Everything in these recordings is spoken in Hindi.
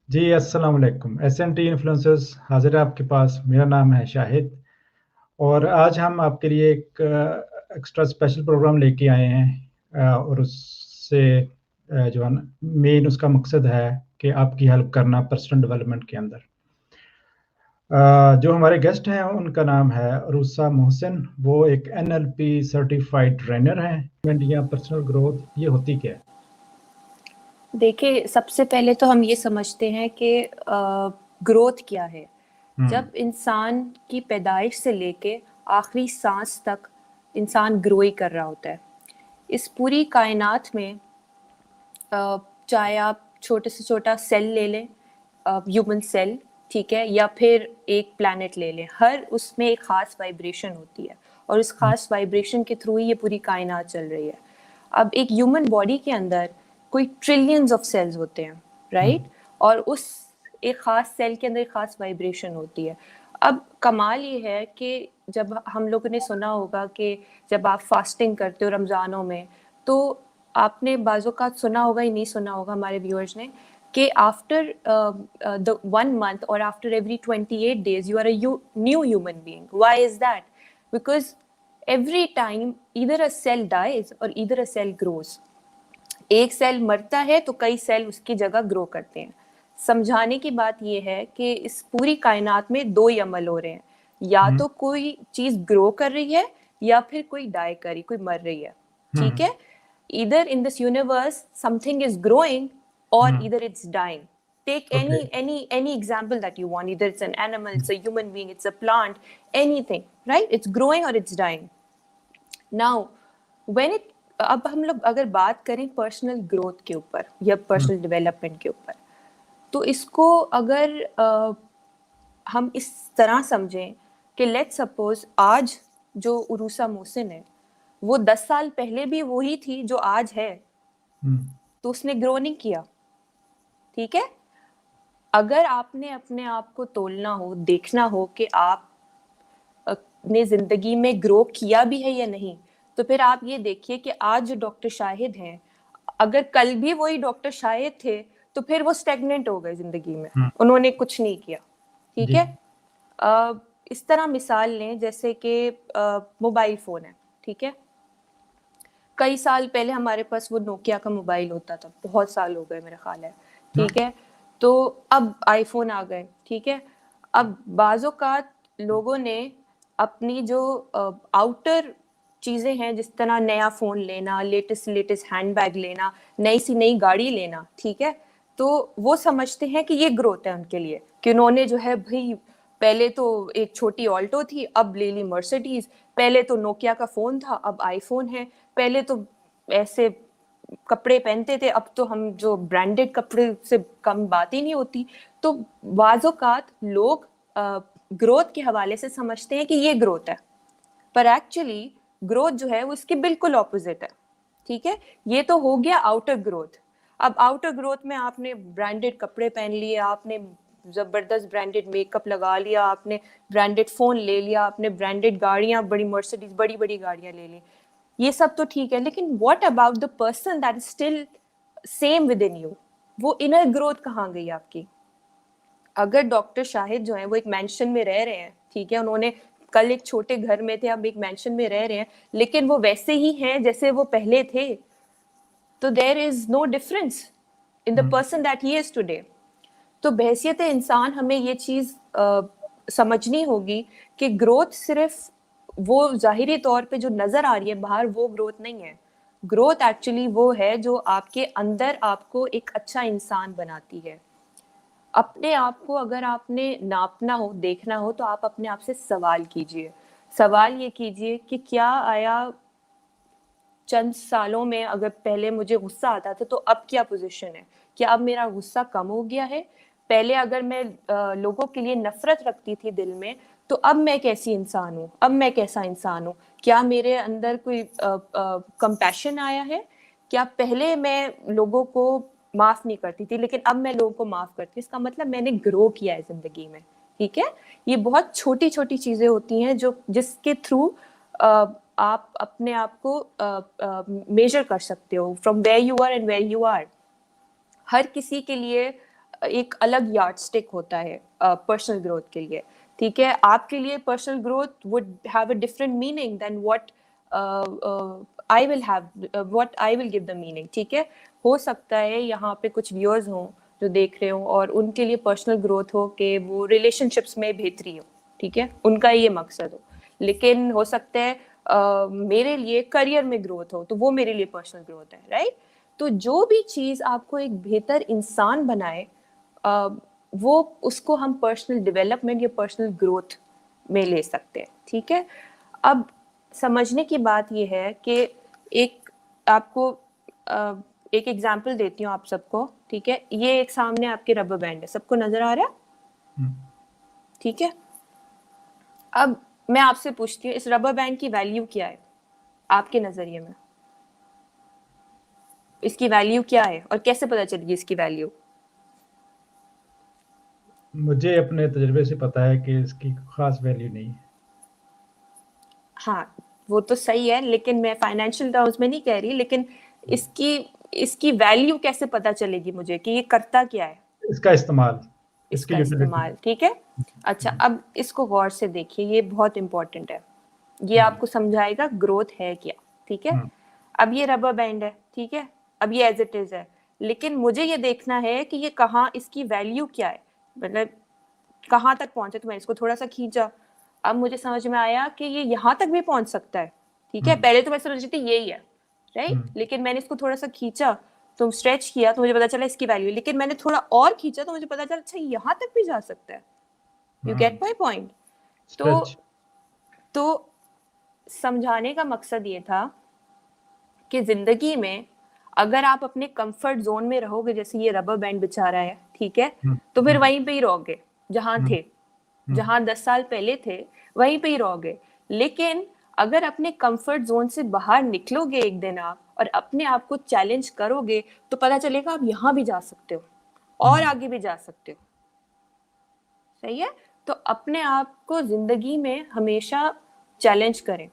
जी, अस्सलाम वालेकुम। एसएनटी इन्फ्लुएंसर्स हाज़िर है आपके पास। मेरा नाम है शाहिद और आज हम आपके लिए एक एक्स्ट्रा स्पेशल प्रोग्राम लेके आए हैं और उससे जो है ना मेन उसका मकसद है कि आपकी हेल्प करना पर्सनल डेवलपमेंट के अंदर। जो हमारे गेस्ट हैं उनका नाम है रूसा मोहसिन। वो एक एनएलपी सर्टिफाइड ट्रेनर हैं। या पर्सनल ग्रोथ ये होती क्या है? देखिए, सबसे पहले तो हम ये समझते हैं कि ग्रोथ क्या है। हुँ, जब इंसान की पैदाइश से लेके आखिरी सांस तक इंसान ग्रो ही कर रहा होता है। इस पूरी कायनात में चाहे आप छोटे से छोटा सेल ले लें, ह्यूमन सेल, ठीक है, या फिर एक प्लैनेट ले लें, हर उसमें एक खास वाइब्रेशन होती है और उस हुँ, खास वाइब्रेशन के थ्रू ही ये पूरी कायनात चल रही है। अब एक ह्यूमन बॉडी के अंदर कोई ट्रिलियंस ऑफ सेल्स होते हैं, हुँ, राइट? और उस एक खास सेल के अंदर एक खास वाइब्रेशन होती है। अब कमाल ये है कि जब हम लोगों ने सुना होगा कि जब आप फास्टिंग करते हो रमज़ानों में, तो आपने बाज़-औक़ात सुना होगा या नहीं सुना होगा हमारे व्यूअर्स ने कि आफ्टर द 1 मंथ और after every 28 days you are a new human being. Why is that? Because every time either a cell dies और ईदर अ सेल ग्रोज़। एक सेल मरता है तो कई सेल उसकी जगह ग्रो करते हैं। समझाने की बात यह है कि इस पूरी कायनात में दो ही अमल हो रहे हैं, या हुँ, तो कोई चीज ग्रो कर रही है या फिर कोई डाई कर रही, कोई मर रही है। हुँ, ठीक है? Either in this universe something is growing or hmm, either it's dying. Take okay. any example that you want. Either it's an animal, it's a human being, it's a plant, anything, right? It's growing or it's dying. Now when it अब हम लोग अगर बात करें पर्सनल ग्रोथ के ऊपर या हुँ, पर्सनल डेवलपमेंट के ऊपर, तो इसको अगर हम इस तरह समझें कि लेट्स सपोज आज जो उरूसा मोहसिन है, वो 10 साल पहले भी वही थी जो आज है, हुँ, तो उसने ग्रो नहीं किया। ठीक है? अगर आपने अपने आप को तोलना हो, देखना हो कि आप ने जिंदगी में ग्रो किया भी है या नहीं, तो फिर आप ये देखिए कि आज जो डॉक्टर शाहिद हैं, अगर कल भी वही डॉक्टर शाहिद थे, तो फिर वो स्टेगनेंट हो गए जिंदगी में, हुँ, उन्होंने कुछ नहीं किया। ठीक जी। है? अ, इस तरह मिसाल लें जैसे कि मोबाइल फोन है, ठीक है? कई साल पहले हमारे पास वो नोकिया का मोबाइल होता था, बहुत साल हो गए मेरा ख्याल है। हुँ, ठीक है? तो अब आईफोन आ गए, ठीक है? अब बाज़-औक़ात लोगों ने अपनी जो आउटर चीज़ें हैं, जिस तरह नया फ़ोन लेना, लेटेस्ट से लेटेस्ट हैंडबैग लेना, नई सी नई गाड़ी लेना, ठीक है? तो वो समझते हैं कि ये ग्रोथ है उनके लिए, कि उन्होंने जो है भई पहले तो एक छोटी ऑल्टो थी, अब ले ली मर्सिडीज़, पहले तो नोकिया का फ़ोन था, अब आईफ़ोन है, पहले तो ऐसे कपड़े पहनते थे, अब तो हम जो ब्रांडेड कपड़े से कम बात ही नहीं होती। तो बाज़-औक़ात लोग ग्रोथ के हवाले से समझते हैं कि ये ग्रोथ है, पर एक्चुअली ग्रोथ जो है वो इसके बिल्कुल ऑपोजिट है। ठीक है? ये तो हो गया आउटर ग्रोथ। अब आउटर ग्रोथ में आपने ब्रांडेड कपड़े पहन लिए, आपने जबरदस्त ब्रांडेड मेकअप लगा लिया, आपने ब्रांडेड फोन ले लिया, आपने ब्रांडेड गाड़ियां, बड़ी मर्सिडीज, बड़ी बड़ी गाड़ियां ले ली। ये सब तो ठीक है, लेकिन what about the person that is still same with in you? वो इनर ग्रोथ कहाँ गई आपकी? अगर डॉक्टर शाहिद जो है वो एक मेंशन में रह रहे हैं, ठीक है, उन्होंने कल एक छोटे घर में थे, अब एक मेंशन में रह रहे हैं, लेकिन वो वैसे ही हैं जैसे वो पहले थे, तो there is no difference in the hmm, person that he is today. तो बहैसियत इंसान हमें ये चीज समझनी होगी कि ग्रोथ सिर्फ वो ज़ाहिरी तौर पे जो नजर आ रही है बाहर, वो ग्रोथ नहीं है। ग्रोथ एक्चुअली वो है जो आपके अंदर आपको एक अच्छा इंसान बनाती है। अपने आप को अगर आपने नापना हो, देखना हो, तो आप अपने आप से सवाल कीजिए। सवाल ये कीजिए कि क्या आया चंद सालों में, अगर पहले मुझे गुस्सा आता था तो अब क्या पोजीशन है? क्या अब मेरा गुस्सा कम हो गया है? पहले अगर मैं लोगों के लिए नफरत रखती थी दिल में, तो अब मैं कैसी इंसान हूँ? अब मैं कैसा इंसान हूँ? क्या मेरे अंदर कोई कंपैशन आया है? क्या पहले मैं लोगों को माफ नहीं करती थी, लेकिन अब मैं लोगों को माफ करती हूँ? इसका मतलब मैंने ग्रो किया है जिंदगी में। ठीक है? ये बहुत छोटी छोटी चीजें होती हैं जो जिसके थ्रू आप अपने आप को मेजर कर सकते हो from where you are and where you are. हर किसी के लिए एक अलग यार्डस्टिक होता है पर्सनल ग्रोथ के लिए, ठीक है। आपके लिए personal growth would have a different meaning than what I will have, what I will give the meaning, ठीक है। हो सकता है यहाँ पे कुछ व्यूअर्स हों जो देख रहे हो और उनके लिए पर्सनल ग्रोथ हो कि वो रिलेशनशिप्स में बेहतरी हो, ठीक है, उनका ये मकसद हो। लेकिन हो सकता है मेरे लिए करियर में ग्रोथ हो, तो वो मेरे लिए पर्सनल ग्रोथ है, राइट। तो जो भी चीज़ आपको एक बेहतर इंसान बनाए, वो उसको हम पर्सनल डेवलपमेंट या पर्सनल ग्रोथ में ले सकते हैं, ठीक है। अब समझने की बात ये है कि एक आपको एक एग्जांपल देती हूँ आप सबको, ठीक है। ये एक सामने आपके रबर बैंड है, सबको नजर आ रहा है, ठीक है। अब मैं आपसे पूछती हूँ, इस रबर बैंड की वैल्यू क्या है आपके नजरिए में? इसकी वैल्यू क्या है और कैसे पता चलेगी इसकी वैल्यू? मुझे अपने तजुर्बे से पता है कि इसकी खास वैल्यू नहीं है। हाँ, वो तो सही है, लेकिन मैं फाइनेंशियल टर्म्स में नहीं कह रही, लेकिन इसकी इसकी वैल्यू कैसे पता चलेगी मुझे कि ये करता क्या है? इसका इस्तेमाल, इसकी इसका यूटिलिटी। इस्तेमाल, ठीक है। अच्छा, अब इसको गौर से देखिए, ये बहुत इंपॉर्टेंट है, ये आपको समझाएगा ग्रोथ है क्या, ठीक है। अब ये रबर बैंड है, ठीक है, अब ये एज इट इज है, लेकिन मुझे ये देखना है कि ये कहाँ, इसकी वैल्यू क्या है, मतलब कहाँ तक पहुंचे। तो मैंने इसको थोड़ा सा खींचा, अब मुझे समझ में आया कि ये यहाँ तक भी पहुंच सकता है, ठीक है। पहले तो मैं समझ रही थी यही है, राइट, लेकिन मैंने इसको थोड़ा सा खींचा, तो स्ट्रेच किया, तो मुझे पता चला इसकी वैल्यू, लेकिन मैंने थोड़ा और खींचा तो मुझे पता चला अच्छा यहाँ तक भी जा सकता है। You get my point? तो समझाने का मकसद ये था कि जिंदगी में अगर आप अपने कंफर्ट जोन में रहोगे, जैसे ये रबर बैंड बेचारा है, ठीक है, तो फिर वहीं पे ही रहोगे जहां थे, जहां 10 साल पहले थे, वहीं पे ही रहोगे। लेकिन अगर अपने कंफर्ट जोन से बाहर निकलोगे एक दिन आप, और अपने आप को चैलेंज करोगे, तो पता चलेगा आप यहाँ भी जा सकते हो और आगे भी जा सकते हो, सही है। तो अपने आप को जिंदगी में हमेशा चैलेंज करें,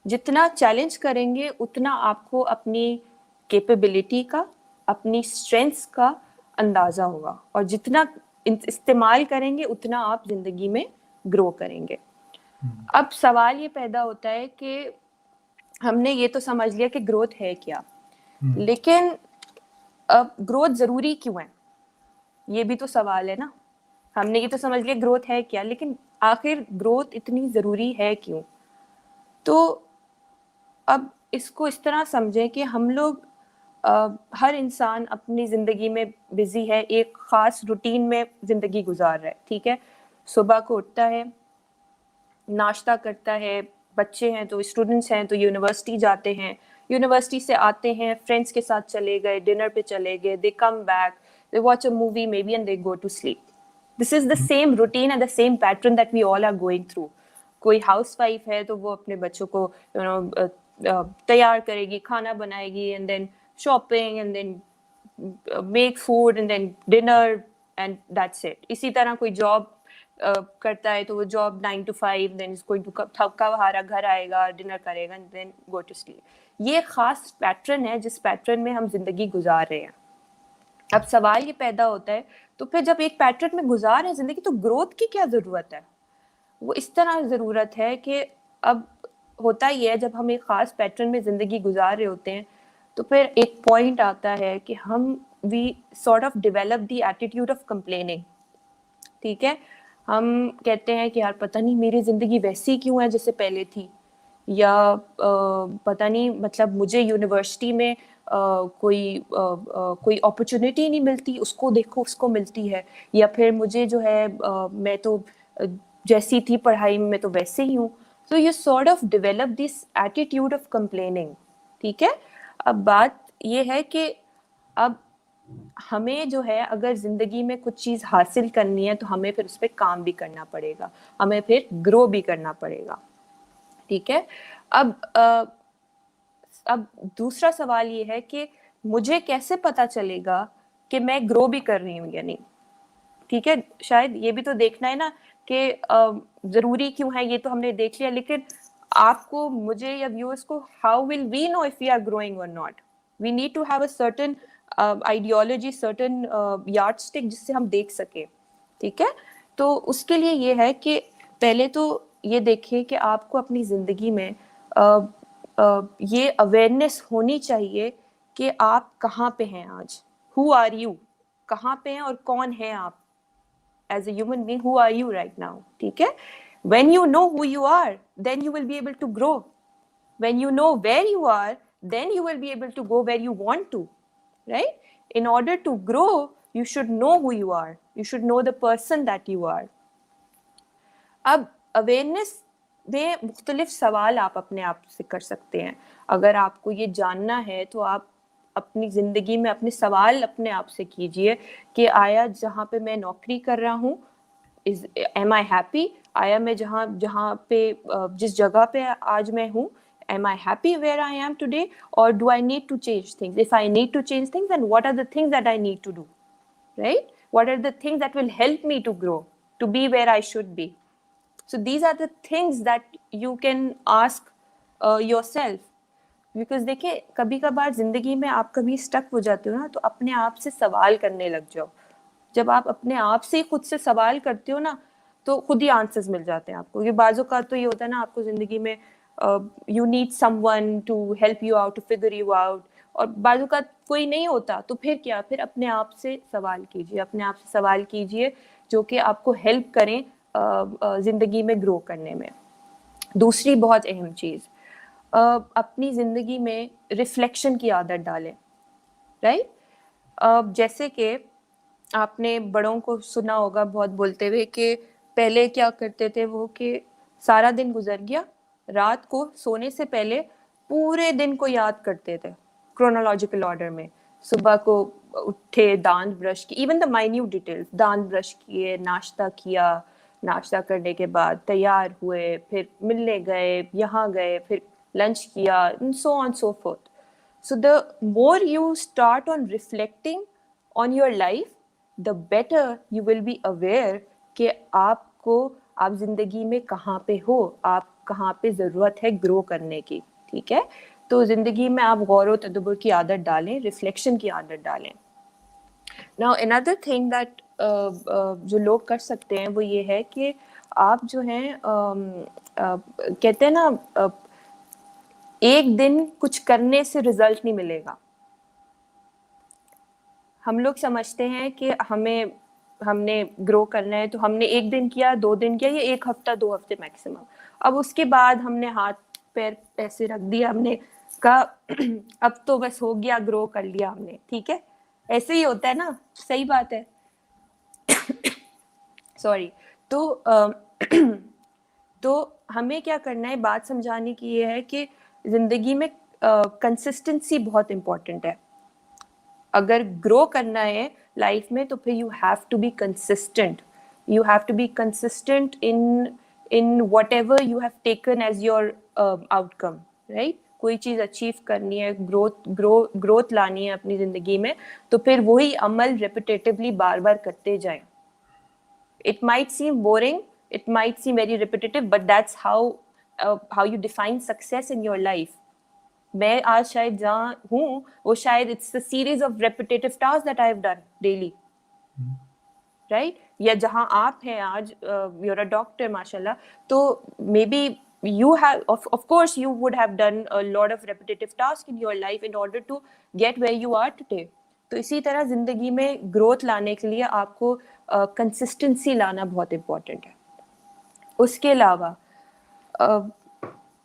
जितना चैलेंज करेंगे उतना आपको अपनी कैपेबिलिटी का, अपनी स्ट्रेंथ्स का अंदाजा होगा, और जितना इस्तेमाल करेंगे उतना आप जिंदगी में ग्रो करेंगे। अब सवाल ये पैदा होता है कि हमने ये तो समझ लिया कि ग्रोथ है क्या, लेकिन अब ग्रोथ जरूरी क्यों है, ये भी तो सवाल है ना। हमने ये तो समझ लिया ग्रोथ है क्या, लेकिन आखिर ग्रोथ इतनी जरूरी है क्यों? तो अब इसको इस तरह समझें कि हम लोग हर इंसान अपनी ज़िंदगी में बिजी है, एक ख़ास रूटीन में ज़िंदगी गुजार रहा है, ठीक है। सुबह को उठता है, नाश्ता करता है, बच्चे हैं तो स्टूडेंट्स हैं तो यूनिवर्सिटी जाते हैं, यूनिवर्सिटी से आते हैं, फ्रेंड्स के साथ चले गए, डिनर पे चले गए, they come back, they watch a movie maybe and they go to sleep. This is the same routine and the same pattern that we all are going through. कोई हाउसवाइफ है तो वो अपने बच्चों को तैयार करेगी, खाना बनाएगी, and then shopping, and then make food, and then dinner, and that's it. इसी तरह कोई जॉब करता है तो वो job 9 to 5, then is going to थका हारा घर आएगा, डिनर करेगा, and then go to sleep. ये खास पैटर्न है जिस पैटर्न में हम जिंदगी गुजार रहे हैं। अब सवाल ये पैदा होता है, तो फिर जब एक पैटर्न में गुजार रहे हैं जिंदगी, तो ग्रोथ की क्या जरूरत है? वो इस तरह जरूरत है कि अब होता ही है, जब हम एक खास पैटर्न में जिंदगी गुजार रहे होते हैं, तो फिर एक पॉइंट आता है कि हम we sort of develop the attitude of complaining, ठीक है। हम कहते हैं कि यार पता नहीं मेरी जिंदगी वैसी क्यों है जैसे पहले थी, या पता नहीं मतलब मुझे यूनिवर्सिटी में कोई अपॉर्चुनिटी नहीं मिलती, उसको देखो उसको मिलती है, या फिर मुझे जो है मैं तो जैसी थी पढ़ाई में मैं तो वैसे ही हूँ। तो you sort of develop this attitude of complaining, ठीक है। अब बात ये है कि अब हमें जो है अगर जिंदगी में कुछ चीज हासिल करनी है तो हमें फिर उस पर काम भी करना पड़ेगा, हमें फिर ग्रो भी करना पड़ेगा, ठीक है। अब दूसरा सवाल ये है कि मुझे कैसे पता चलेगा कि मैं ग्रो भी कर रही हूँ या नहीं, ठीक है। शायद ये भी तो देखना है ना कि जरूरी क्यों है, ये तो हमने देख लिया, लेकिन आपको, मुझे या व्यूअर्स को, how will we know if we are growing or not? We need to have a certain ideology, certain yardstick जिससे हम देख सके, ठीक है। तो उसके लिए ये है कि पहले तो ये देखिए कि आपको अपनी जिंदगी में ये अवेयरनेस होनी चाहिए कि आप कहाँ पे हैं आज, हु आर यू, कहाँ पे हैं और कौन है आप as a human being, who are you right now, ठीक है। when you know who you are, then you will be able to grow. When you know where you are, then you will be able to go where you want to, right? In order to grow, you should know who you are, you should know the person that you are. अब अवेयरनेस में मुख्तलिफ सवाल आप अपने आप से कर सकते हैं। अगर आपको ये जानना है तो आप अपनी ज़िंदगी में अपने सवाल अपने आप से कीजिए कि आया जहाँ पे मैं नौकरी कर रहा हूँ, एम आई हैप्पी, आया मैं जहाँ पे जिस जगह पे आज मैं हूँ, am I happy where I am today, or do I need to change things? If I need to change things, then what are the things that I need to do, right? What are the things that will help me to grow, to be where I should be? So these are the things that you can ask yourself. Because देखिए कभी कभार जिंदगी में आप कभी स्टक हो जाते हो ना, तो अपने आप से सवाल करने लग जाओ। जब आप अपने आप से खुद से सवाल करते हो ना, तो खुद ही आंसर्स मिल जाते हैं आपको। ये बाजों का तो ये होता है ना, आपको जिंदगी में you need someone to help you out, to figure you out, और बाजों का कोई नहीं होता, तो फिर क्या, फिर अपने आप से सवाल कीजिए, अपने आप से सवाल कीजिए जो कि आपको हेल्प करें जिंदगी में ग्रो करने में। दूसरी बहुत अहम चीज़, अपनी ज़िंदगी में रिफ्लेक्शन की आदत डालें, राइट? जैसे कि आपने बड़ों को सुना होगा बहुत बोलते हुए कि पहले क्या करते थे वो, कि सारा दिन गुजर गया, रात को सोने से पहले पूरे दिन को याद करते थे क्रोनोलॉजिकल ऑर्डर में। सुबह को उठे, दांत ब्रश की, इवन द माइन्यूट डिटेल्स, दांत ब्रश किए, नाश्ता किया, नाश्ता करने के बाद तैयार हुए, फिर मिलने गए, यहाँ गए, फिर लंच किया, and so on so forth. So the more you start on reflecting on your life, the better you will be aware कि आप जिंदगी में कहाँ पे हो, आप कहाँ पे ज़रूरत है ग्रो करने की, ठीक है। तो जिंदगी में आप गौर व तदब्बुर की आदत डालें, रिफ्लेक्शन की आदत डालें। Now another thing that जो लोग कर सकते हैं वो ये है कि आप जो हैं कहते हैं ना, एक दिन कुछ करने से रिजल्ट नहीं मिलेगा। हम लोग समझते हैं कि हमने ग्रो करना है, तो हमने एक दिन किया, 2 दिन किया, या 1 हफ्ता 2 हफ्ते मैक्सिमम, अब उसके बाद हमने हाथ पैर ऐसे रख दिया, हमने कहा अब तो बस हो गया, ग्रो कर लिया हमने, ठीक है। ऐसे ही होता है ना, सही बात है। सॉरी। तो हमें क्या करना है, बात समझाने की ये है कि जिंदगी में कंसिस्टेंसी बहुत इंपॉर्टेंट है। अगर ग्रो करना है लाइफ में तो फिर you have to be consistent, you have to be consistent in whatever you have taken as your outcome, right. कोई चीज़ अचीव करनी है, ग्रोथ लानी है अपनी ज़िंदगी में, तो फिर वही अमल रेपिटेटिवली बार बार करते जाएं। It might seem boring, it might seem very repetitive, but that's how you define success in your life. मैं आज शायद जहाँ हूँ वो शायद it's a series of repetitive tasks that I have done daily, right? या जहाँ आप हैं आज, you're a doctor माशाल्लाह, तो maybe you have of course you would have done a lot of repetitive tasks in your life in order to get where you are today. तो इसी तरह जिंदगी में ग्रोथ लाने के लिए आपको कंसिस्टेंसी लाना बहुत इम्पोर्टेंट है। उसके अलावा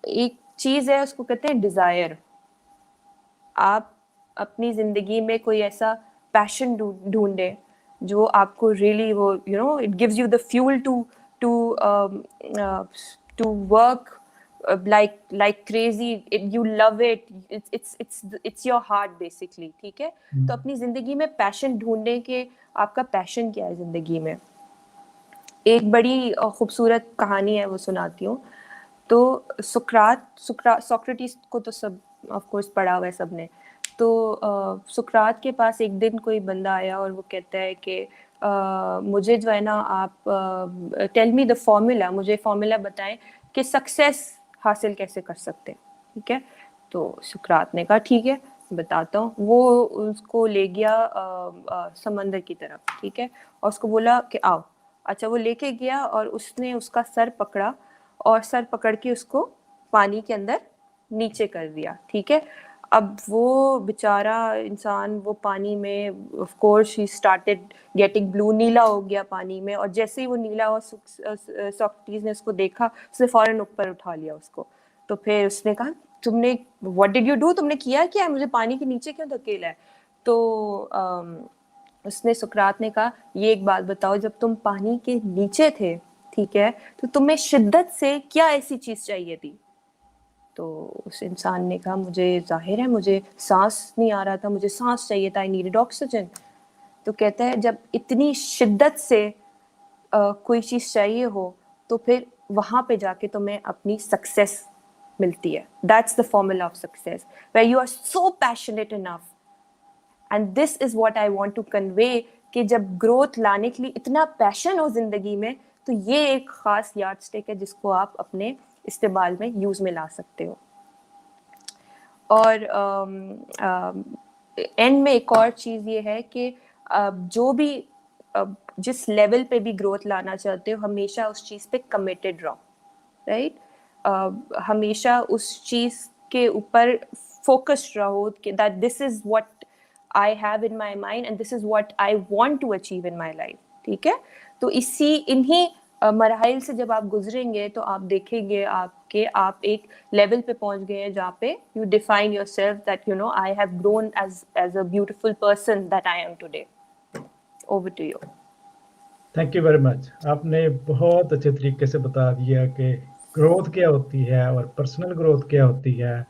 एक चीज़ है, उसको कहते हैं डिज़ायर। आप अपनी ज़िंदगी में कोई ऐसा पैशन ढूंढें जो आपको रियली वो it gives you the fuel to work like crazy, you love it, it's your heart basically, ठीक है। तो अपनी जिंदगी में पैशन ढूंढने के, आपका पैशन क्या है जिंदगी में। एक बड़ी खूबसूरत कहानी है, वो सुनाती हूँ। तो सोक्रेटिस को तो सब ऑफ कोर्स पढ़ा हुआ है सबने। तो सुकरात के पास एक दिन कोई बंदा आया और वो कहता है कि मुझे जो है ना, आप टेल मी द फॉर्मूला, मुझे फॉर्मूला बताएं कि सक्सेस हासिल कैसे कर सकते हैं, ठीक है। तो सुकरात ने कहा ठीक है, बताता हूँ। वो उसको ले गया समंदर की तरफ, ठीक है, और उसको बोला कि आओ। अच्छा, वो लेके गया और उसने उसका सर पकड़ा और सर पकड़ के उसको पानी के अंदर नीचे कर दिया, ठीक है। अब वो बेचारा इंसान वो पानी में, of course he started getting blue, नीला हो गया पानी में, और जैसे ही वो नीला हुआ सोक्रेटिस ने उसको देखा, उसने फौरन ऊपर उठा लिया उसको। तो फिर उसने कहा, तुमने व्हाट डिड यू डू, तुमने किया क्या, मुझे पानी के नीचे क्यों धकेला है? तो उसने, सुकरात ने कहा, ये एक बात बताओ, जब तुम पानी के नीचे थे, ठीक है, तो तुम्हें शिद्दत से क्या ऐसी चीज चाहिए थी? तो उस इंसान ने कहा, मुझे जाहिर है मुझे सांस नहीं आ रहा था, मुझे सांस चाहिए था, आई नीडेड ऑक्सीजन। तो कहता है, जब इतनी शिद्दत से कोई चीज चाहिए हो, तो फिर वहां पे जाके तुम्हें अपनी सक्सेस मिलती है। That's the formula of success, where you are so passionate enough, and this is what I want to convey, कि जब ग्रोथ लाने के लिए इतना पैशन हो जिंदगी में, तो ये एक खास यार्ड स्टिक है जिसको आप अपने इस्तेमाल में, यूज में ला सकते हो। और एंड में एक और चीज ये है कि जो भी जिस लेवल पे भी ग्रोथ लाना चाहते हो, हमेशा उस चीज पे कमिटेड रहो, राइट? हमेशा उस चीज के ऊपर फोकस्ड रहो कि that this is what I have in my mind and this is what I want to achieve in my life, ठीक है। तो इन्हीं मराहिल से जब आप गुजरेंगे, तो आप देखेंगे आप एक लेवल पे पहुंच गए हैं जहाँ पे you define yourself that you know I have grown as a beautiful person that I am today. Over to you. Thank you very much. आपने बहुत अच्छे तरीके से बता दिया कि ग्रोथ क्या होती है और पर्सनल ग्रोथ क्या होती है,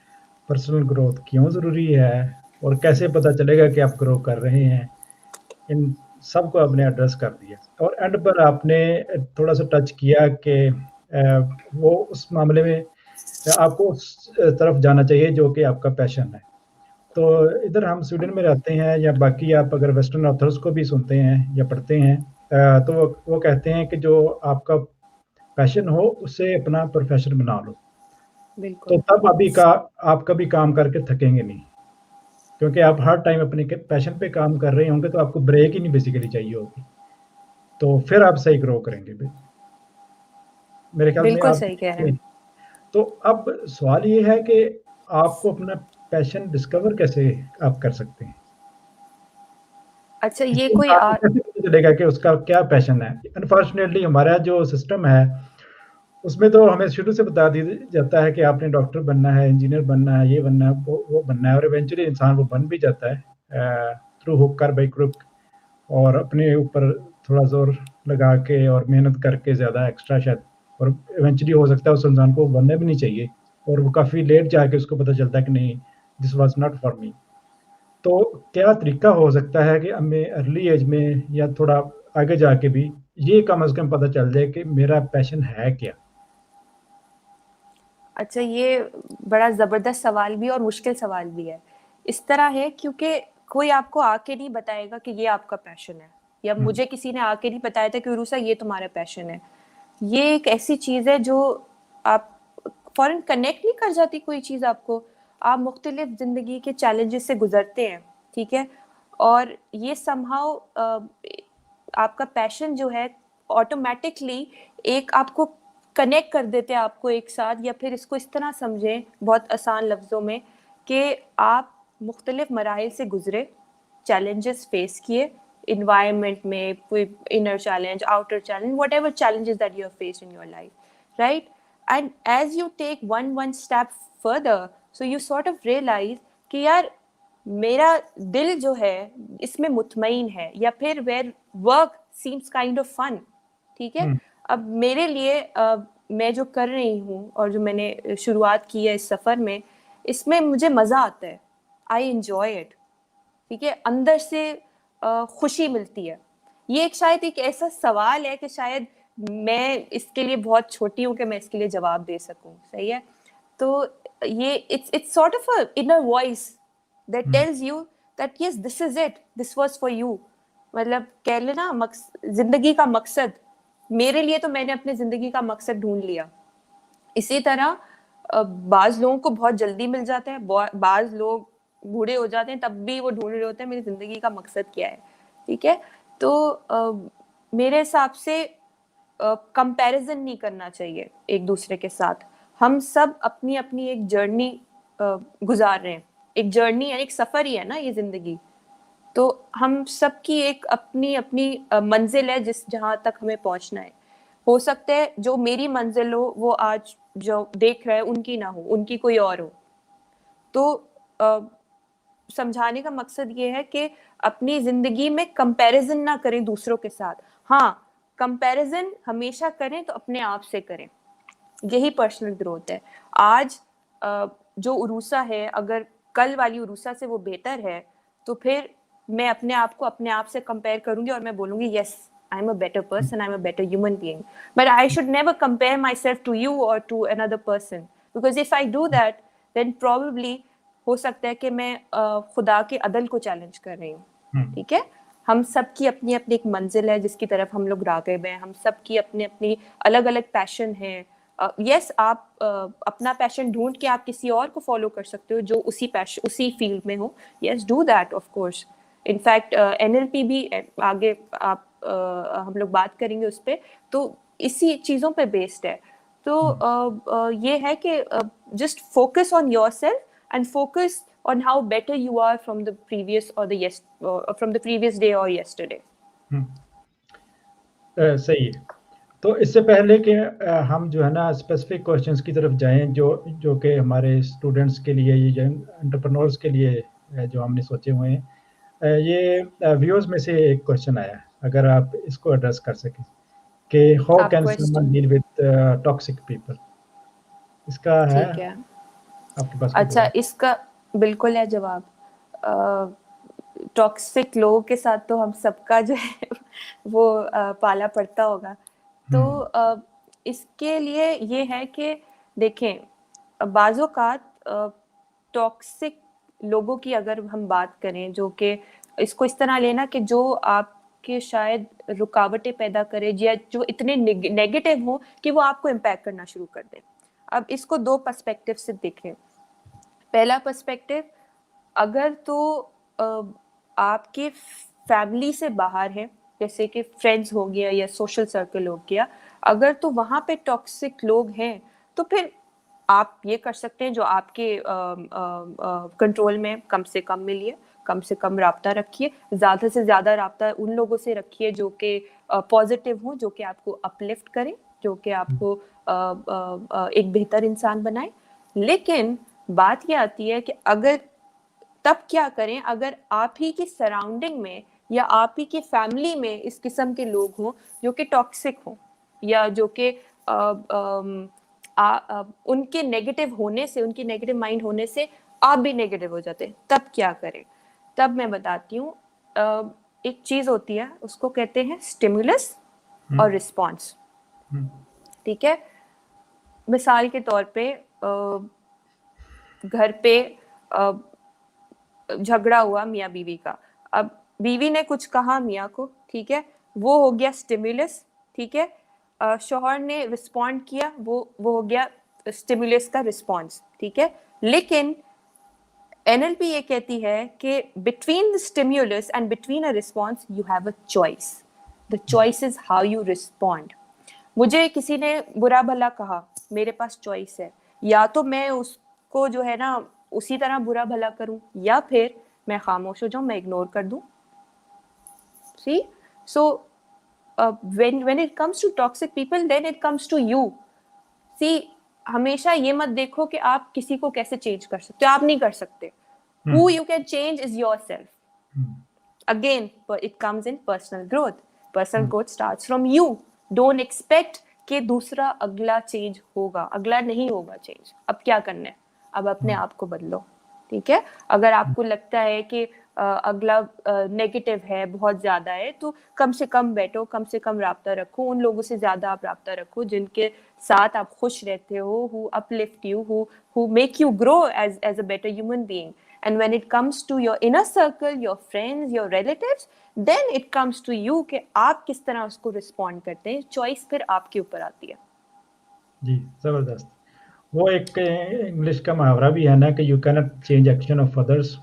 पर्सनल ग्रोथ क्यों ज़रूरी है, और कैसे पता चलेगा कि आप ग्रो कर रहे हैं। इन सबको आपने एड्रेस कर दिया, और एंड पर आपने थोड़ा सा टच किया कि वो उस मामले में आपको उस तरफ जाना चाहिए जो कि आपका पैशन है। तो इधर हम स्वीडन में रहते हैं, या बाकी आप अगर वेस्टर्न ऑथर्स को भी सुनते हैं या पढ़ते हैं, तो वो कहते हैं कि जो आपका पैशन हो उसे अपना प्रोफेशन बना लो। तो बिल्कुल तब आप कभी काम करके थकेंगे नहीं, क्योंकि आप हर टाइम अपने पैशन पे काम कर रहे होंगे, तो आपको ब्रेक ही नहीं बेसिकली चाहिए होगी, तो फिर आप सही ग्रो करेंगे। मेरे ख्याल में बिल्कुल आप, सही कह रहे हैं। तो अब सवाल ये है कि आपको अपना पैशन डिस्कवर कैसे आप कर सकते हैं? अच्छा, ये किसी कोई इंसान को कैसे पता चलेगा कि उसका क्या पैशन है? अनफॉर्चुनेटली हमारा जो सिस्टम है, उसमें तो हमें शुरू से बता दी जाता है कि आपने डॉक्टर बनना है, इंजीनियर बनना है, ये बनना है, वो बनना है, और इवेंचुअली इंसान वो बन भी जाता है थ्रू हुक और बाय क्रुक, और अपने ऊपर थोड़ा जोर लगा के और मेहनत करके ज़्यादा एक्स्ट्रा शायद, और इवेंचुअली हो सकता है उस इंसान को बनना भी नहीं चाहिए, और वो काफ़ी लेट जाके उसको पता चलता है कि नहीं, this was not for me. तो क्या तरीका हो सकता है कि हमें अर्ली एज में या थोड़ा आगे जाके भी ये कम से कम पता चल जाए कि मेरा पैशन है क्या? अच्छा, ये बड़ा ज़बरदस्त सवाल भी और मुश्किल सवाल भी है। इस तरह है क्योंकि कोई आपको आके नहीं बताएगा कि ये आपका पैशन है, या हुँ, मुझे किसी ने आके नहीं बताया था कि उरूसा ये तुम्हारा पैशन है। ये एक ऐसी चीज़ है जो आप फ़ौरन कनेक्ट नहीं कर जाती कोई चीज़ आपको। आप मुख्तलिफ ज़िंदगी के चैलेंजेस से गुज़रते हैं, ठीक है? और ये समहाउ आपका पैशन जो है ऑटोमैटिकली एक आपको कनेक्ट कर देते हैं आपको एक साथ, या फिर इसको इस तरह समझें बहुत आसान लफ्ज़ों में कि आप मुख्तलिफ मराहिल से गुजरे, चैलेंजेस फेस किए, environment में कोई inner challenge, outer challenge, whatever challenges that you have faced in your life, right? And as you take one step further, so you sort of realize कि यार मेरा दिल जो है इसमें मुतमईन है, या फिर where work seems kind of fun, ठीक है। हुँ, अब मेरे लिए मैं जो कर रही हूँ और जो मैंने शुरुआत की है इस सफ़र में, इसमें मुझे मज़ा आता है, आई एन्जॉय इट, ठीक है, अंदर से खुशी मिलती है। ये एक शायद एक ऐसा सवाल है कि शायद मैं इसके लिए बहुत छोटी हूँ कि मैं इसके लिए जवाब दे सकूं, सही है। तो ये it's sort of a inner voice that hmm, tells you that yes this is it, this was for you. मतलब कह लेना जिंदगी का मकसद, मेरे लिए तो मैंने अपने जिंदगी का मकसद ढूंढ लिया। इसी तरह बाज लोगों को बहुत जल्दी मिल जाता है, बाज लोग बूढ़े हो जाते हैं तब भी वो ढूंढ रहे होते हैं मेरी जिंदगी का मकसद क्या है, ठीक है। तो मेरे हिसाब से कंपैरिजन नहीं करना चाहिए एक दूसरे के साथ। हम सब अपनी अपनी एक जर्नी गुजार रहे हैं, एक जर्नी यानी एक सफर ही है ना ये जिंदगी। तो हम सबकी एक अपनी अपनी मंजिल है जिस जहां तक हमें पहुंचना है। हो सकता है जो मेरी मंजिल हो वो आज जो देख रहा है उनकी ना हो, उनकी कोई और हो। तो समझाने का मकसद ये है कि अपनी जिंदगी में कंपैरिजन ना करें दूसरों के साथ। हाँ, कंपैरिजन हमेशा करें तो अपने आप से करें, यही पर्सनल ग्रोथ है। आज जो उरूसा है अगर कल वाली उरूसा से वो बेहतर है तो फिर मैं अपने आप को अपने आप से कंपेयर करूंगी और मैं बोलूंगी yes I am a better person, I am a better human being, but I should never compare myself to you or to another person, because if I do that then probably हो सकता है कि मैं खुदा के अदल को चैलेंज कर रही हूँ, ठीक है। हम सब की अपनी अपनी एक मंजिल है जिसकी तरफ हम लोग राग़िब हैं, हम सब की अपनी अपनी अलग अलग पैशन है। यस आप अपना पैशन ढूंढ के आप किसी और को फॉलो कर सकते हो जो उसी पैशन उसी फील्ड में हो, yes do that of course. In fact NLP भी आगे आप हम लोग बात करेंगे उस पर, तो इसी चीज़ों पे बेस्ड है। तो ये है कि just focus on yourself and focus on how better you are from the previous or from the previous day or yesterday. सही है। तो इससे पहले कि हम जो है ना स्पेसिफिक क्वेश्चंस की तरफ जाएं जो कि हमारे स्टूडेंट्स के लिए, ये यंग एंटरप्रेन्योर्स के लिए जो हमने सोचे हुए हैं, ये व्यूअर्स में से एक क्वेश्चन आया है, अगर आप इसको एड्रेस कर सकें कि how can someone deal with toxic people, इसका है ठीक है आपके पास? अच्छा, इसका बिल्कुल है जवाब। टॉक्सिक लोगों के साथ तो हम सबका जो है वो पाला पड़ता होगा। तो इसके लिए ये है कि देखें बाज़ोकात टॉक्सिक लोगों की अगर हम बात करें, जो कि इसको इस तरह लेना कि जो आपके शायद रुकावटें पैदा करे या जो इतने नेगेटिव हो कि वो आपको इम्पैक्ट करना शुरू कर दे। अब इसको दो पर्सपेक्टिव से देखें। पहला पर्सपेक्टिव, अगर तो आपके फैमिली से बाहर है, जैसे कि फ्रेंड्स हो गया या सोशल सर्कल हो गया, अगर तो वहाँ पे टॉक्सिक लोग हैं तो फिर आप ये कर सकते हैं जो आपके कंट्रोल में, कम से कम मिलिए, कम से कम राब्ता रखिए, ज़्यादा से ज़्यादा राब्ता उन लोगों से रखिए जो कि पॉजिटिव हो, जो कि आपको अपलिफ्ट करें, जो कि आपको एक बेहतर इंसान बनाए। लेकिन बात ये आती है कि अगर तब क्या करें अगर आप ही की सराउंडिंग में या आप ही की फैमिली में इस किस्म के लोग हों जो कि टॉक्सिक हों या जो कि उनके नेगेटिव होने से, उनकी नेगेटिव माइंड होने से आप भी नेगेटिव हो जाते हैं, तब क्या करें? तब मैं बताती हूँ। एक चीज होती है उसको कहते हैं स्टिमुलस और रिस्पॉन्स, ठीक है। मिसाल के तौर पे घर पे झगड़ा हुआ मियाँ बीवी का, अब बीवी ने कुछ कहा मियाँ को, ठीक है, वो हो गया स्टिमुलस, ठीक है। शौहर ने रिस्पॉन्ड किया, वो हो गया स्टिमुलस का रिस्पॉन्स, ठीक है। लेकिन एनएलपी ये कहती है कि between the stimulus and between a response you have a choice, the choice is how you respond. मुझे किसी ने बुरा भला कहा, मेरे पास चॉइस है, या तो मैं उसको जो है ना उसी तरह बुरा भला करूं या फिर मैं खामोश हो जाऊं, मैं इग्नोर कर दूं। सी सो when it comes to toxic people then it comes to you. See, हमेशा ये मत देखो कि आप किसी को कैसे चेंज कर सकते हो, आप नहीं कर सकते। Who you can change is yourself. Again, it comes in personal growth. Personal growth starts from you. Don't expect कि दूसरा अगला चेंज होगा, अगला नहीं होगा चेंज। अब क्या करना है? अब अपने आप को बदलो, ठीक है। अगर आपको लगता है कि अगला नेगेटिव है, बहुत ज्यादा है, तो कम से कम बैठो, कम से कम राब्ता रखो, उन लोगों से ज्यादा आप राब्ता रखो जिनके साथ आप खुश रहते हो, who uplift you, who make you grow as a better human being. And when it comes to your inner circle, your friends, your relatives, then it comes to you कि आप किस तरह उसको रिस्पॉन्ड करते हैं। चॉइस फिर आपके ऊपर आती है। जी, जबरदस्त। वो एक इंग्लिश का मुहावरा भी है ना कि you can not change action of others,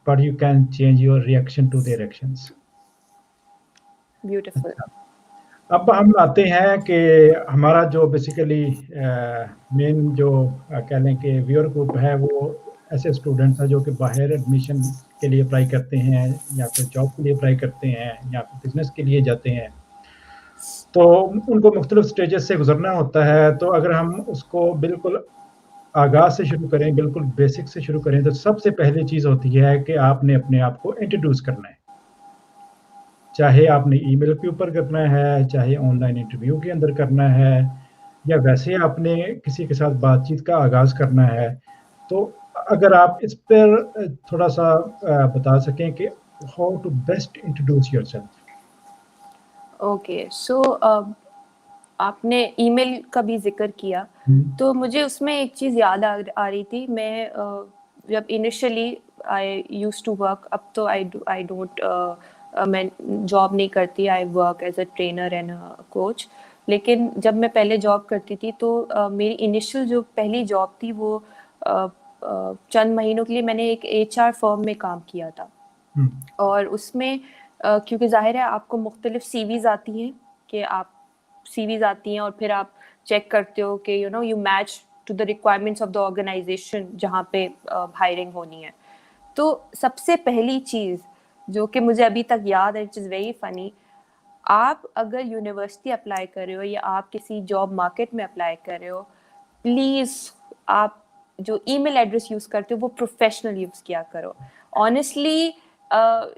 but you can change your reaction to their actions. Beautiful. अब हम आते हैं कि हमारा जो बेसिकली मेन जो कह लें कि व्यूअर ग्रुप है, वो ऐसे स्टूडेंट्स हैं जो कि बाहर एडमिशन के लिए अप्लाई करते हैं, या फिर जॉब के लिए अप्लाई करते हैं, या फिर बिजनेस के लिए जाते हैं। तो उनको मुख्तलिफ स्टेजेस से गुजरना होता है। तो अगर हम उसको बिल्कुल आगाज से शुरू करें, बिल्कुल बेसिक से शुरू करें, तो सबसे पहली चीज़ होती है कि आपने अपने आप को इंट्रोड्यूस करना है। चाहे आपने ईमेल के ऊपर करना है, चाहे ऑनलाइन इंटरव्यू के अंदर करना है, या वैसे आपने किसी के साथ बातचीत का आगाज़ करना है। तो अगर आप इस पर थोड़ा-सा बता सकें कि how to best introduce yourself? Okay, so आपने ईमेल का भी जिक्र किया, तो मुझे उसमें एक चीज़ याद आ रही थी. मैं जब initially I used to work, अब तो आई डोंट, मैं जॉब नहीं करती, I work as a trainer and coach. लेकिन जब मैं पहले जॉब करती थी तो मेरी इनिशियल जो पहली जॉब थी वो चंद महीनों के लिए मैंने एक HR फर्म में काम किया था. और उसमें क्योंकि जाहिर है आपको मुख्तलिफ CVs आती हैं, कि आप CVs आती हैं और फिर आप चेक करते हो कि you match to the requirements of the organisation जहाँ पे हायरिंग होनी है. तो सबसे पहली चीज़ जो कि मुझे अभी तक याद है, इट इज़ वेरी फनी, आप अगर यूनिवर्सिटी अप्लाई कर रहे हो या आप किसी जॉब मार्केट में अप्लाई कर रहे हो, प्लीज़ आप जो ईमेल एड्रेस यूज़ करते हो वो प्रोफेशनल यूज़ किया करो. ऑनेस्टली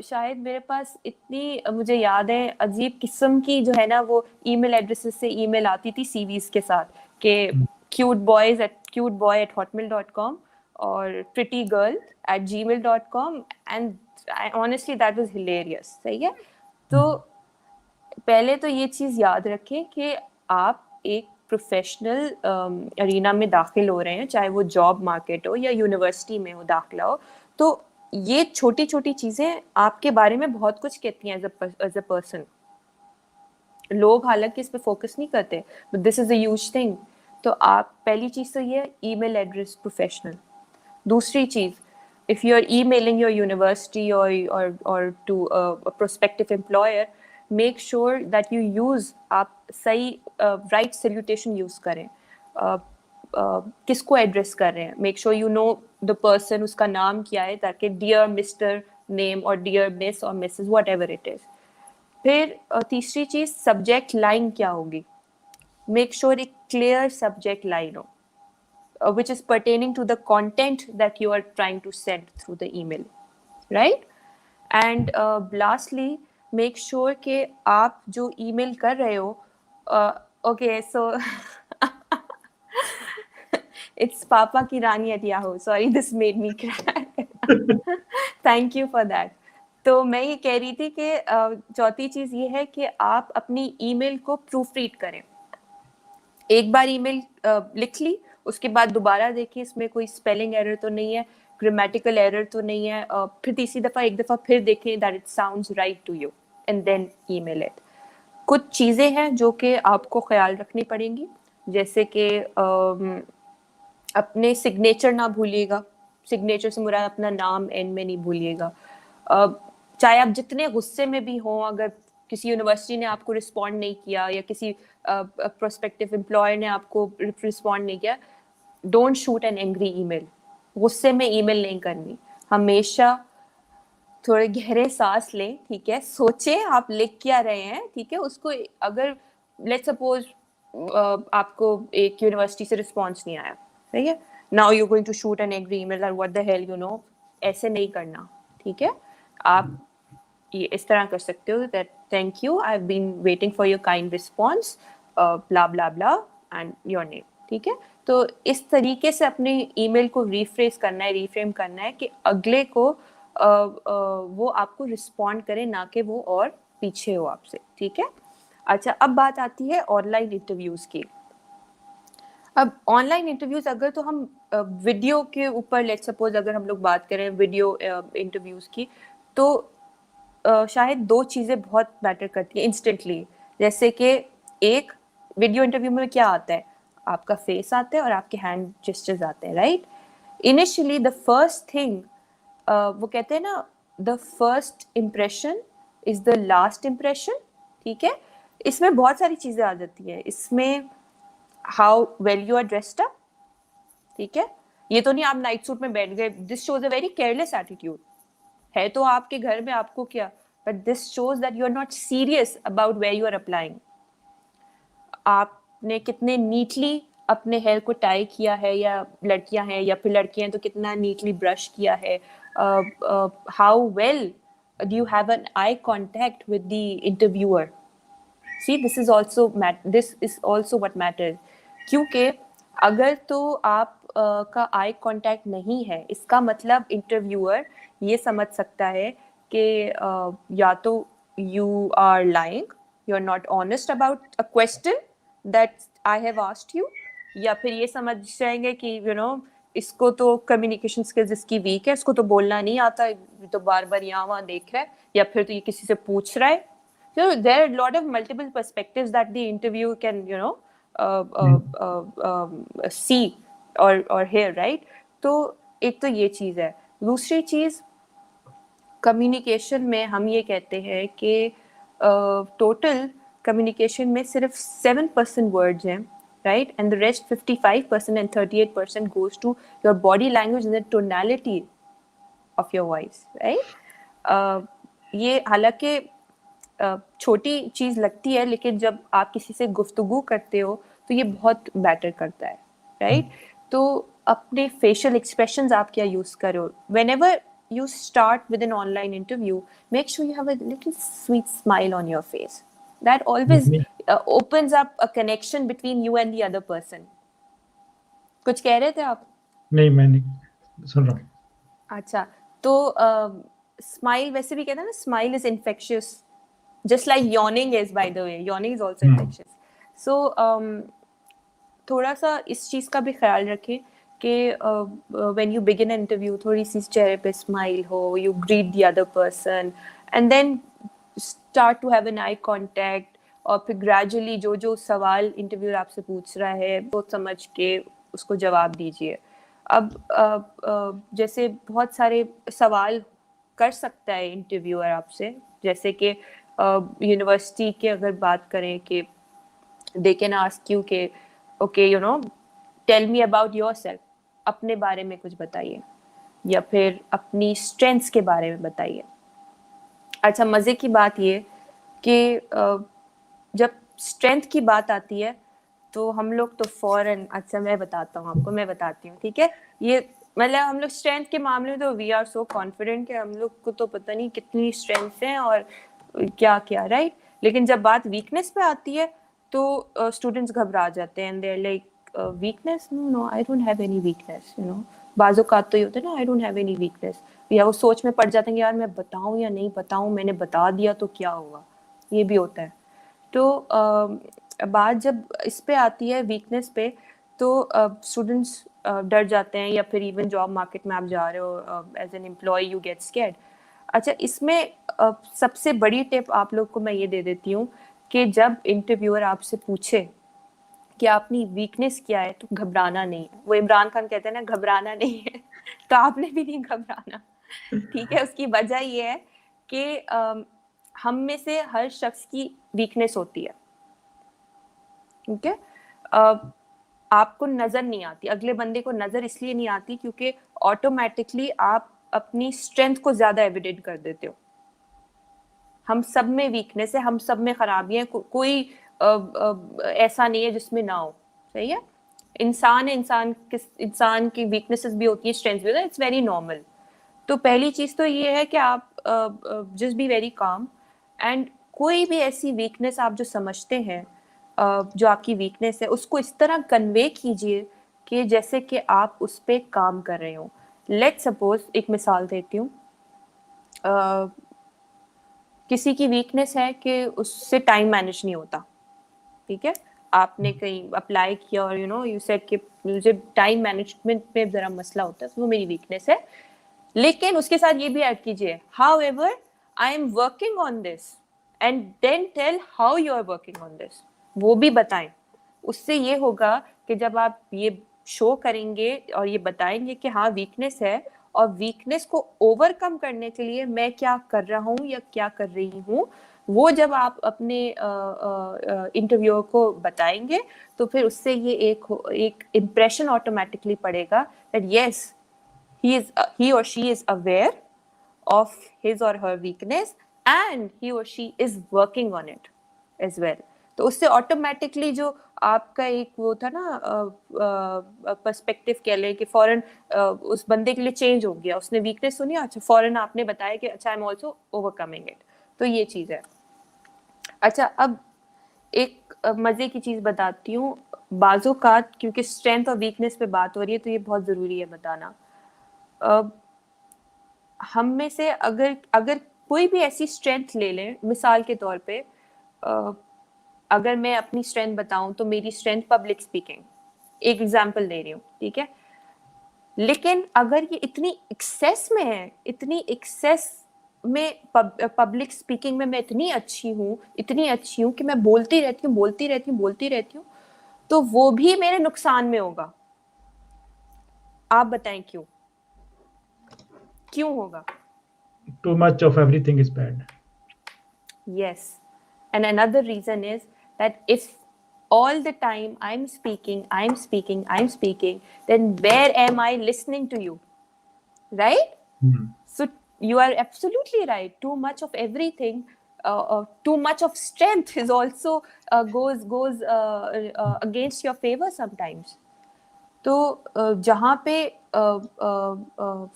शायद मेरे पास इतनी मुझे याद है अजीब किस्म की जो है ना वो ईमेल एड्रेसेस से ईमेल आती थी CVs के साथ, कि cuteboy@hotmail.com और prettygirl@gmail.com, and honestly that was hilarious. सही है. तो पहले तो ये चीज़ याद रखें कि आप एक प्रोफेशनल अरीना में दाखिल हो रहे हैं, चाहे वो जॉब मार्केट हो या यूनिवर्सिटी में हो दाखिला हो. तो ये छोटी छोटी चीज़ें आपके बारे में बहुत कुछ कहती हैं एज अ पर्सन. लोग हालांकि इस पे फोकस नहीं करते, but this is a huge thing. तो आप पहली चीज़ तो ये ईमेल एड्रेस प्रोफेशनल. दूसरी चीज़, if you're emailing your university or to a prospective employer, make sure that you use, आप सही right salutation use करें. किसको एड्रेस कर रहे हैं, make sure you know the person, उसका नाम क्या है, ताकि डियर मिस्टर नेम और डियर मिस और Mrs what ever it is. फिर तीसरी चीज, सब्जेक्ट लाइन क्या होगी. मेक श्योर एक क्लियर सब्जेक्ट लाइन हो which is pertaining to the content that you are trying to send through the email, right? And lastly, make sure कि आप जो email कर रहे हो, okay, so it's Papa की रानी at Yahoo. Sorry, this made me cry. Thank you for that. तो मैं ये कह रही थी कि चौथी चीज़ ये है कि आप अपनी ईमेल को प्रूफ रीड करें. एक बार ईमेल लिख ली, उसके बाद दोबारा देखिए इसमें कोई स्पेलिंग एरर तो नहीं है, ग्रामेटिकल एरर तो नहीं है. फिर तीसरी दफ़ा एक दफ़ा फिर देखें that it sounds right to you, and then email it. कुछ चीज़ें हैं जो कि आपको ख्याल रखनी पड़ेंगी, जैसे कि अपने सिग्नेचर ना भूलिएगा. सिग्नेचर से मुराद अपना नाम एंड में नहीं भूलिएगा. चाहे आप जितने गुस्से में भी हों, अगर किसी यूनिवर्सिटी ने आपको रिस्पॉन्ड नहीं किया या किसी प्रोस्पेक्टिव एम्प्लॉयर ने आपको रिस्पॉन्ड नहीं किया, don't shoot an angry email. गुस्से में ईमेल नहीं करनी. हमेशा थोड़े गहरे सांस लें, ठीक है, सोचें आप लिख क्या रहे हैं, ठीक है. उसको अगर लेट्स सपोज आपको एक यूनिवर्सिटी से रिस्पॉन्स नहीं आया, सही है, now you going to shoot an angry email और व्हाट द हेल, ऐसे नहीं करना, ठीक है. आप ये इस तरह कर सकते हो that thank you, I have been waiting for your kind response, blah blah blah and your name, ठीक है. तो इस तरीके से अपने ईमेल को रीफ्रेज करना है, रीफ्रेम करना है कि अगले को वो आपको रिस्पॉन्ड करे, ना कि वो और पीछे हो आपसे, ठीक है. अच्छा, अब बात आती है ऑनलाइन इंटरव्यूज़ की. अब ऑनलाइन इंटरव्यूज़ अगर तो हम वीडियो के ऊपर लेट्स सपोज अगर हम लोग बात करें वीडियो इंटरव्यूज़ की, तो शायद दो चीज़ें बहुत मैटर करती हैं इंस्टेंटली. जैसे कि एक, वीडियो इंटरव्यू में क्या आता है, आपका फेस आता है और आपके हैंड जेस्चर्स आते हैं, right. Initially the first thing वो कहते हैं ना, the first impression is the last impression, ठीक है। इसमें बहुत सारी चीजें आ जाती है, इसमें how well you are dressed up, ठीक है। ये तो नहीं आप नाइट सूट में बैठ गए, this shows a very careless attitude, है तो आपके घर में, आपको क्या, but this shows that you are not serious about where you are applying. आपने कितने नीटली अपने हेयर को टाई किया है, या लड़कियां हैं या फिर लड़के हैं तो कितना नीटली ब्रश किया है, how well do you have an eye contact with the interviewer. See this is also this is also what matters, क्योंकि अगर तो आप का आई कांटेक्ट नहीं है, इसका मतलब इंटरव्यूअर ये समझ सकता है कि या तो you are lying, you are not honest about a question that I have asked you, या फिर ये समझ जाएंगे कि यू नो इसको तो कम्युनिकेशन स्किल्स इसकी वीक है, इसको तो बोलना नहीं आता, तो बार बार यहाँ वहाँ देख रहा है, या फिर तो ये किसी से पूछ रहा है। So there are a lot of multiple perspectives that the interview can, you know, see or hear, right? तो एक तो ये चीज है। दूसरी चीज, कम्युनिकेशन में हम ये कहते हैं कि टोटल कम्युनिकेशन में सिर्फ 7% वर्ड्स हैं, right? And the rest 55% and 38% goes to your body language and the tonality of your voice, right? ये हालांकि छोटी चीज लगती है, लेकिन जब आप किसी से गुफ्तगू करते हो तो ये बहुत मैटर करता है, राइट? तो अपने फेशियल एक्सप्रेशंस आप क्या यूज करो, whenever you start with an online interview, make sure you have a little sweet smile on your face. That always opens up a connection between you and the other person. कुछ कह रहे थे आप? नहीं, मैं नहीं सुन रहा हूँ। अच्छा, तो स्माइल वैसे भी कहते हैं ना, smile is infectious, just like yawning is, by the way, yawning is also infectious. So थोड़ा सा इस चीज का भी ख्याल रखें कि when you begin an interview थोड़ी सी चेहरे पे स्माइल हो, you greet the other person and then start to have an eye contact, और फिर gradually जो जो सवाल इंटरव्यूअर आपसे पूछ रहा है वो समझ के उसको जवाब दीजिए। अब जैसे बहुत सारे सवाल कर सकता है इंटरव्यूअर आपसे, जैसे कि यूनिवर्सिटी के अगर बात करें कि दे कैन आस्क यू के okay you know tell me about yourself, अपने बारे में कुछ बताइए, या फिर अपनी स्ट्रेंथ्स के बारे में बताइए। अच्छा, मजे की बात ये कि जब स्ट्रेंथ की बात आती है तो हम लोग तो फौरन, अच्छा मैं बताता हूँ आपको, मैं बताती हूँ, ठीक है। ये मतलब हम लोग स्ट्रेंथ के मामले में तो वी आर सो कॉन्फिडेंट कि हम लोग को तो पता नहीं कितनी स्ट्रेंथ हैं और क्या क्या, राइट? लेकिन जब बात वीकनेस पे आती है तो स्टूडेंट्स घबरा जाते हैं, they are like weakness, no I don't have any weakness, you know. बाजू का तो ये होता है ना, I don't have any weakness, या वो सोच में पड़ जाते हैं यार मैं बताऊं या नहीं बताऊं, मैंने बता दिया तो क्या होगा, ये भी होता है। तो बात जब इस पे आती है वीकनेस पे, तो स्टूडेंट्स डर जाते हैं, या फिर इवन जॉब मार्केट में आप जा रहे हो as an employ you get scared. अच्छा, इसमें सबसे बड़ी टिप आप लोग को मैं ये दे देती हूँ कि जब इंटरव्यूअर आपसे पूछे कि अपनी वीकनेस क्या है तो घबराना नहीं है। वो इमरान खान कहते हैं ना, घबराना नहीं है तो आपने भी नहीं घबराना, ठीक है। उसकी वजह ये है कि हम में से हर शख्स की वीकनेस होती है, ठीक है। आपको नजर नहीं आती, अगले बंदे को नजर इसलिए नहीं आती क्योंकि ऑटोमेटिकली आप अपनी स्ट्रेंथ को ज्यादा एविडेंट कर देते हो। हम सब में वीकनेस है, हम सब में खराबियां, कोई ऐसा नहीं है जिसमें ना हो, सही है। इंसान है, इंसान की वीकनेसेस भी होती है, स्ट्रेंथ भी होती है, इट्स वेरी नॉर्मल। तो पहली चीज तो ये है कि आप just be very calm, and कोई भी ऐसी वीकनेस आप जो समझते हैं जो आपकी वीकनेस है, उसको इस तरह कन्वे कीजिए कि जैसे कि आप उस पर काम कर रहे हो। लेट्स सपोज, एक मिसाल देती हूँ, किसी की वीकनेस है कि उससे टाइम मैनेज नहीं होता, ठीक है। आपने कहीं अप्लाई किया और यू नो यू सेड कि मुझे टाइम मैनेजमेंट में जरा मसला होता है, तो वो मेरी वीकनेस है। लेकिन उसके साथ ये भी ऐड कीजिए, however I am working on this, and then tell how you are working on this, वो भी बताएं। उससे ये होगा कि जब आप ये शो करेंगे और ये बताएंगे कि हाँ वीकनेस है, और वीकनेस को ओवरकम करने के लिए मैं क्या कर रहा हूँ या क्या कर रही हूँ, वो जब आप अपने इंटरव्यूअर को बताएंगे तो फिर उससे ये एक इम्प्रेशन ऑटोमेटिकली पड़ेगा that yes he or she is aware of his or her weakness and he or she is working on it as well. तो उससे ऑटोमेटिकली जो आपका एक वो था ना पर्सपेक्टिव कह लें कि फौरन उस बंदे के लिए चेंज हो गया, उसने वीकनेस सुनी, अच्छा फौरन आपने बताया कि अच्छा I am also overcoming it. तो ये चीज़ है। अच्छा, अब एक मज़े की चीज़ बताती हूँ। बाज़ोकात क्योंकि स्ट्रेंथ और वीकनेस पे बात हो रही है तो ये बहुत ज़रूरी है बताना। हम में से अगर कोई भी ऐसी स्ट्रेंथ ले लें, मिसाल के तौर पे अगर मैं अपनी स्ट्रेंथ बताऊं तो मेरी स्ट्रेंथ पब्लिक स्पीकिंग, एक एग्जांपल दे रही हूँ, ठीक है। लेकिन अगर ये इतनी एक्सेस में है, इतनी एक्सेस में पब्लिक स्पीकिंग में मैं इतनी अच्छी हूँ कि मैं बोलती रहती हूँ, तो वो भी मेरे नुकसान में होगा। आप बताएं क्यों होगा? Too much of everything is bad. Yes. And another reason is that if all the time I'm speaking, then where am I listening to you? Right? Hmm. So you are absolutely right. Too much of everything, too much of strength is also goes against your favor sometimes. तो जहाँ पे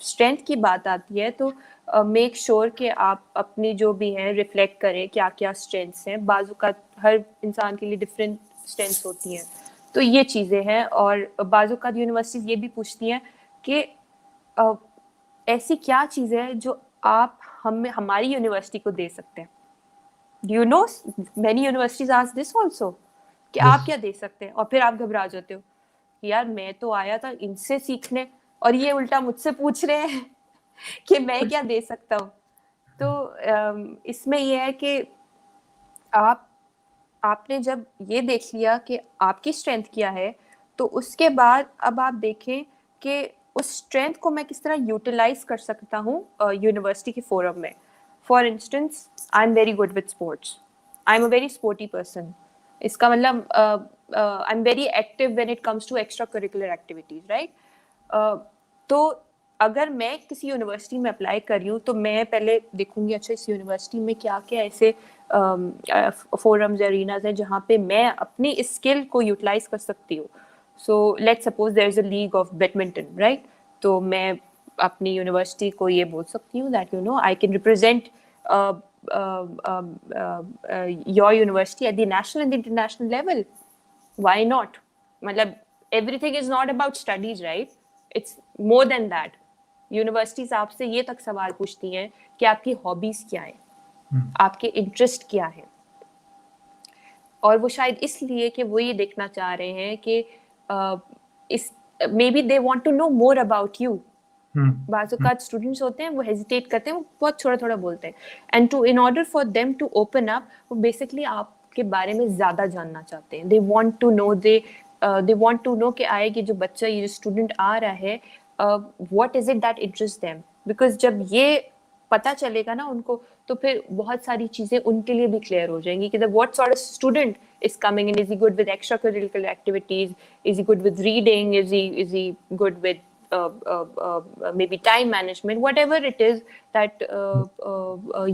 स्ट्रेंथ की बात आती है तो मेक श्योर कि आप अपनी जो भी है रिफ्लेक्ट करें क्या क्या स्ट्रेंथ्स हैं। बाजू का हर इंसान के लिए डिफरेंट स्ट्रेंथ्स होती हैं, तो ये चीज़ें हैं। और बाजू का यूनिवर्सिटीज़ ये भी पूछती हैं कि ऐसी क्या चीज़ें हैं जो आप हमारी यूनिवर्सिटी को दे सकते हैं। Do you know many universities ask this also कि आप क्या दे सकते हैं, और फिर आप घबरा जाते हो यार मैं तो आया था इनसे सीखने और ये उल्टा मुझसे पूछ रहे हैं कि मैं क्या दे सकता हूँ। तो इसमें यह है कि आपने जब ये देख लिया कि आपकी स्ट्रेंथ क्या है, तो उसके बाद अब आप देखें कि उस स्ट्रेंथ को मैं किस तरह यूटिलाइज कर सकता हूँ यूनिवर्सिटी के फोरम में। For instance, I am very good with sports, I am a very sporty person. इसका मतलब I am very active when it comes to extra curricular activities, right. तो अगर मैं किसी यूनिवर्सिटी में अप्लाई कर रही हूँ तो मैं पहले देखूंगी अच्छा इस यूनिवर्सिटी में क्या क्या ऐसे फोरम्स एरिनाज हैं जहाँ पे मैं अपनी इस स्किल को यूटिलाइज कर सकती हूँ। So let's suppose there is a league of badminton, right. तो मैं अपनी यूनिवर्सिटी को ये बोल सकती हूँ that you know I can represent your university at the national and the international level. Why not? मतलब everything is not about studies, right? It's more than that. Universities आपसे ये तक सवाल पूछती हैं कि आपकी हॉबीज क्या हैं, आपके इंटरेस्ट क्या है, और वो शायद इसलिए कि वो ये देखना चाह रहे हैं कि इस maybe they want to know more about you. बाज़ औक़ात स्टूडेंट्स होते हैं वो हेजिटेट करते हैं, वो बहुत थोड़ा थोड़ा बोलते हैं, and to in order for them to open up, वो बेसिकली आपके बारे में ज़्यादा जानना चाहते हैं। They want to know they want to know कि आए कि जो बच्चा ये जो स्टूडेंट आ रहा है what is it that interest them, because जब ये पता चलेगा ना उनको तो फिर बहुत सारी चीज़ें उनके लिए भी क्लियर हो जाएंगी कि what sort of student is coming in. Is he good with extracurricular activities? Is he good with reading? Is he good with maybe time management? Whatever it is that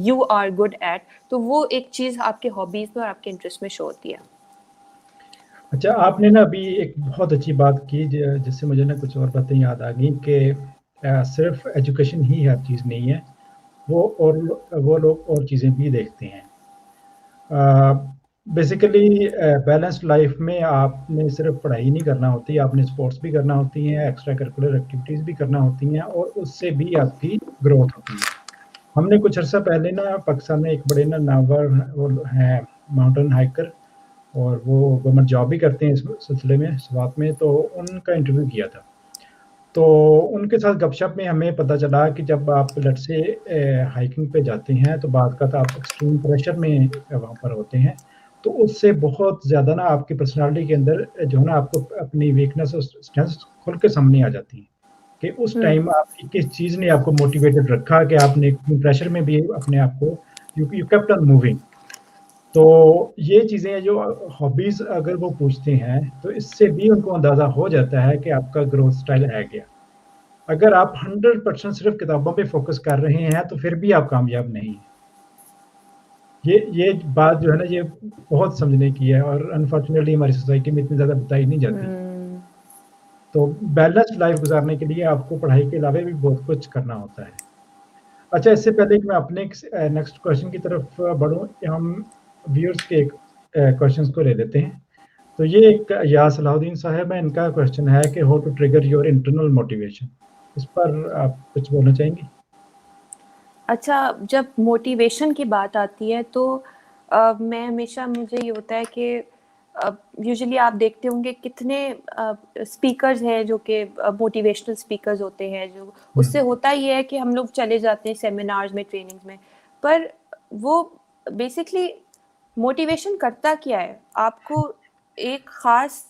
you are good at, तो वो एक चीज़ आपके हॉबीज में और आपके इंटरेस्ट में शो होती है। अच्छा, आपने ना अभी एक बहुत अच्छी बात की जिससे मुझे ना कुछ और बातें याद आ गई कि सिर्फ एजुकेशन ही हर चीज़ नहीं है, वो लोग और चीज़ें भी देखते हैं। बेसिकली बैलेंस्ड लाइफ में आपने सिर्फ पढ़ाई नहीं करना होती, आपने स्पोर्ट्स भी करना होती हैं, एक्स्ट्रा करिकुलर एक्टिविटीज़ भी करना होती हैं, और उससे भी आपकी ग्रोथ होती है। हमने कुछ अर्सा पहले ना पाकिस्तान में एक बड़े ना नामवर वो हैं माउंटेन हाइकर, और वो गवर्नमेंट जॉब भी करते हैं इस सिलसिले में स्वात में, तो उनका इंटरव्यू किया था। तो उनके साथ गपशप में हमें पता चला कि जब आप लेट से हाइकिंग पे जाते हैं तो बाद का आप एक्सट्रीम प्रेशर में वहाँ पर होते हैं, तो उससे बहुत ज़्यादा ना आपकी पर्सनालिटी के अंदर जो है ना आपको अपनी वीकनेस और स्ट्रेंथ खुल के सामने आ जाती हैं। कि उस टाइम आपकी किस चीज़ ने आपको मोटिवेटेड रखा कि आपने प्रेशर में भी अपने आप को यू केप्ट ऑन मूविंग। तो ये चीज़ें जो हॉबीज़ अगर वो पूछते हैं, तो इससे भी उनको अंदाज़ा हो जाता है कि आपका ग्रोथ स्टाइल है क्या। अगर आप 100% सिर्फ़ किताबों पे फ़ोकस कर रहे हैं, तो फिर भी आप कामयाब नहीं हैं। ये बात जो है ना, ये बहुत समझने की है और अनफॉर्चुनेटली हमारी सोसाइटी में इतनी ज़्यादा बताई नहीं जाती। तो बैलेंस्ड लाइफ़ गुज़ारने के लिए आपको पढ़ाई के अलावा भी बहुत कुछ करना होता है। अच्छा, इससे पहले कि मैं अपने नेक्स्ट क्वेश्चन की तरफ बढ़ूँ, हम व्यूअर्स के एक क्वेश्चंस को ले लेते हैं। तो ये एक या सलाहुद्दीन साहब है, इनका क्वेश्चन है कि how to trigger your internal motivation. इस पर आप कुछ बोलना चाहेंगी? अच्छा, जब मोटिवेशन की बात आती है तो मैं हमेशा मुझे ये होता है कि यूजुअली आप देखते होंगे कितने स्पीकर्स हैं जो कि मोटिवेशनल स्पीकर्स होते हैं, जो उससे होता ही है कि हम लोग चले जाते हैं सेमिनार्स में, ट्रेनिंग्स में, पर वो बेसिकली मोटिवेशन करता क्या है, आपको एक खास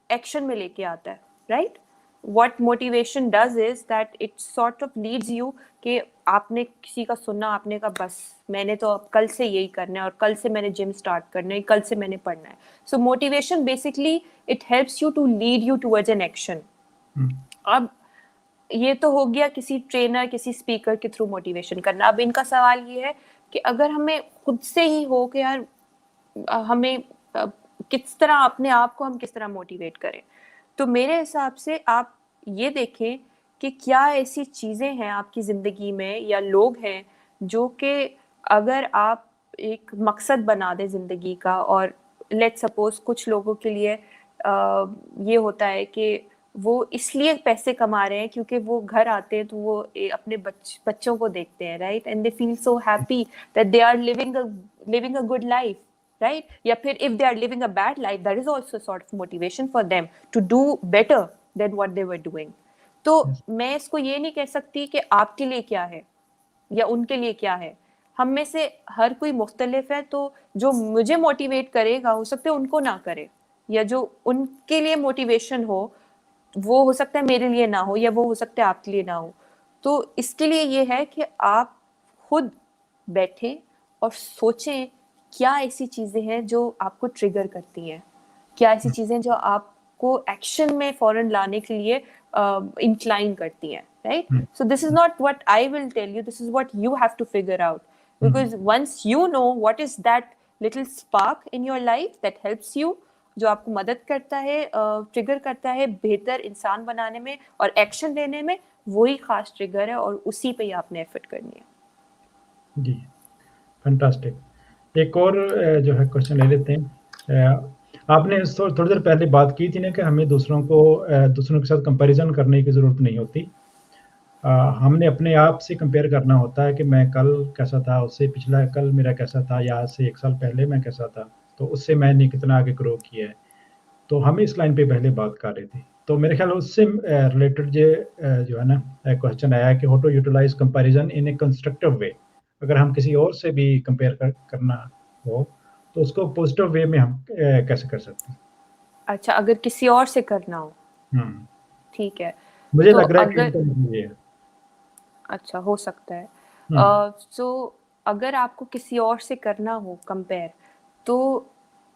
एक्शन में लेके आता है, right? What motivation does is that it sort of leads you कि आपने किसी का सुनना, आपने कहा बस मैंने तो अब कल से यही करना है और कल से मैंने जिम स्टार्ट करना है, कल से मैंने पढ़ना है। So motivation basically it helps you to lead you towards an action. अब ये तो हो गया किसी ट्रेनर, किसी स्पीकर के थ्रू मोटिवेशन करना। अब इनका सवाल ये है कि अगर हमें खुद से ही हो कि यार हमें किस तरह अपने आप को हम किस तरह मोटिवेट करें, तो मेरे हिसाब से आप ये देखें कि क्या ऐसी चीजें हैं आपकी जिंदगी में या लोग हैं जो कि अगर आप एक मकसद बना दें जिंदगी का, और लेट सपोज कुछ लोगों के लिए ये होता है कि वो इसलिए पैसे कमा रहे हैं क्योंकि वो घर आते हैं तो वो अपने बच्चों को देखते हैं, right, and they feel so happy that they are living a good life, right? या फिर if they are living a bad life, that is also sort of motivation for them to do better than what they were doing. तो मैं इसको ये नहीं कह सकती कि आपके लिए क्या है या उनके लिए क्या है, हम में से हर कोई मुख्तलिफ है, तो जो मुझे मोटिवेट करेगा हो सकता है उनको ना करे, या जो उनके लिए मोटिवेशन हो वो हो सकता है मेरे लिए ना हो, या वो हो सकता है आपके लिए ना हो। तो इसके लिए ये है कि आप खुद बैठें और सोचें क्या ऐसी चीजें हैं जो आपको ट्रिगर करती हैं, क्या ऐसी चीजें जो आपको एक्शन में फौरन लाने के लिए इंक्लाइन करती हैं, right? So this is not what I will tell you, this is what you have to figure out, because once you know what is that little spark in your life that helps you, जो आपको मदद करता है, ट्रिगर करता है बेहतर इंसान बनाने में और एक्शन लेने में, वही खास ट्रिगर है और उसी पे ही आपने एफर्ट करनी है। जी, फैंटास्टिक। एक और जो है क्वेश्चन ले लेते हैं। आपने थोड़ी देर पहले बात की थी ना कि हमें दूसरों के साथ कंपैरिजन करने की ज़रूरत नहीं होती। हमने अपने आप से कंपेयर करना होता है कि मैं कल कैसा था, उससे पिछला कल मेरा कैसा था, या आज से 1 साल पहले मैं कैसा था, तो उससे मैंने कितना आगे ग्रो किया है। तो हम इस लाइन पे पहले बात कर रहे थे। तो मेरे ख्याल उससे रिलेटेड जो है ना क्वेश्चन आया कि how to utilise comparison in a constructive way. अगर हम किसी और से भी कंपेयर करना हो तो उसको पॉजिटिव वे में हम कैसे कर सकते हैं? अच्छा, अगर किसी और से करना हो, ठीक है, मुझे तो लग रहा है अगर कि ये अच्छा हो सकता है, सो अगर आपको किसी और से करना हो कंपेयर, तो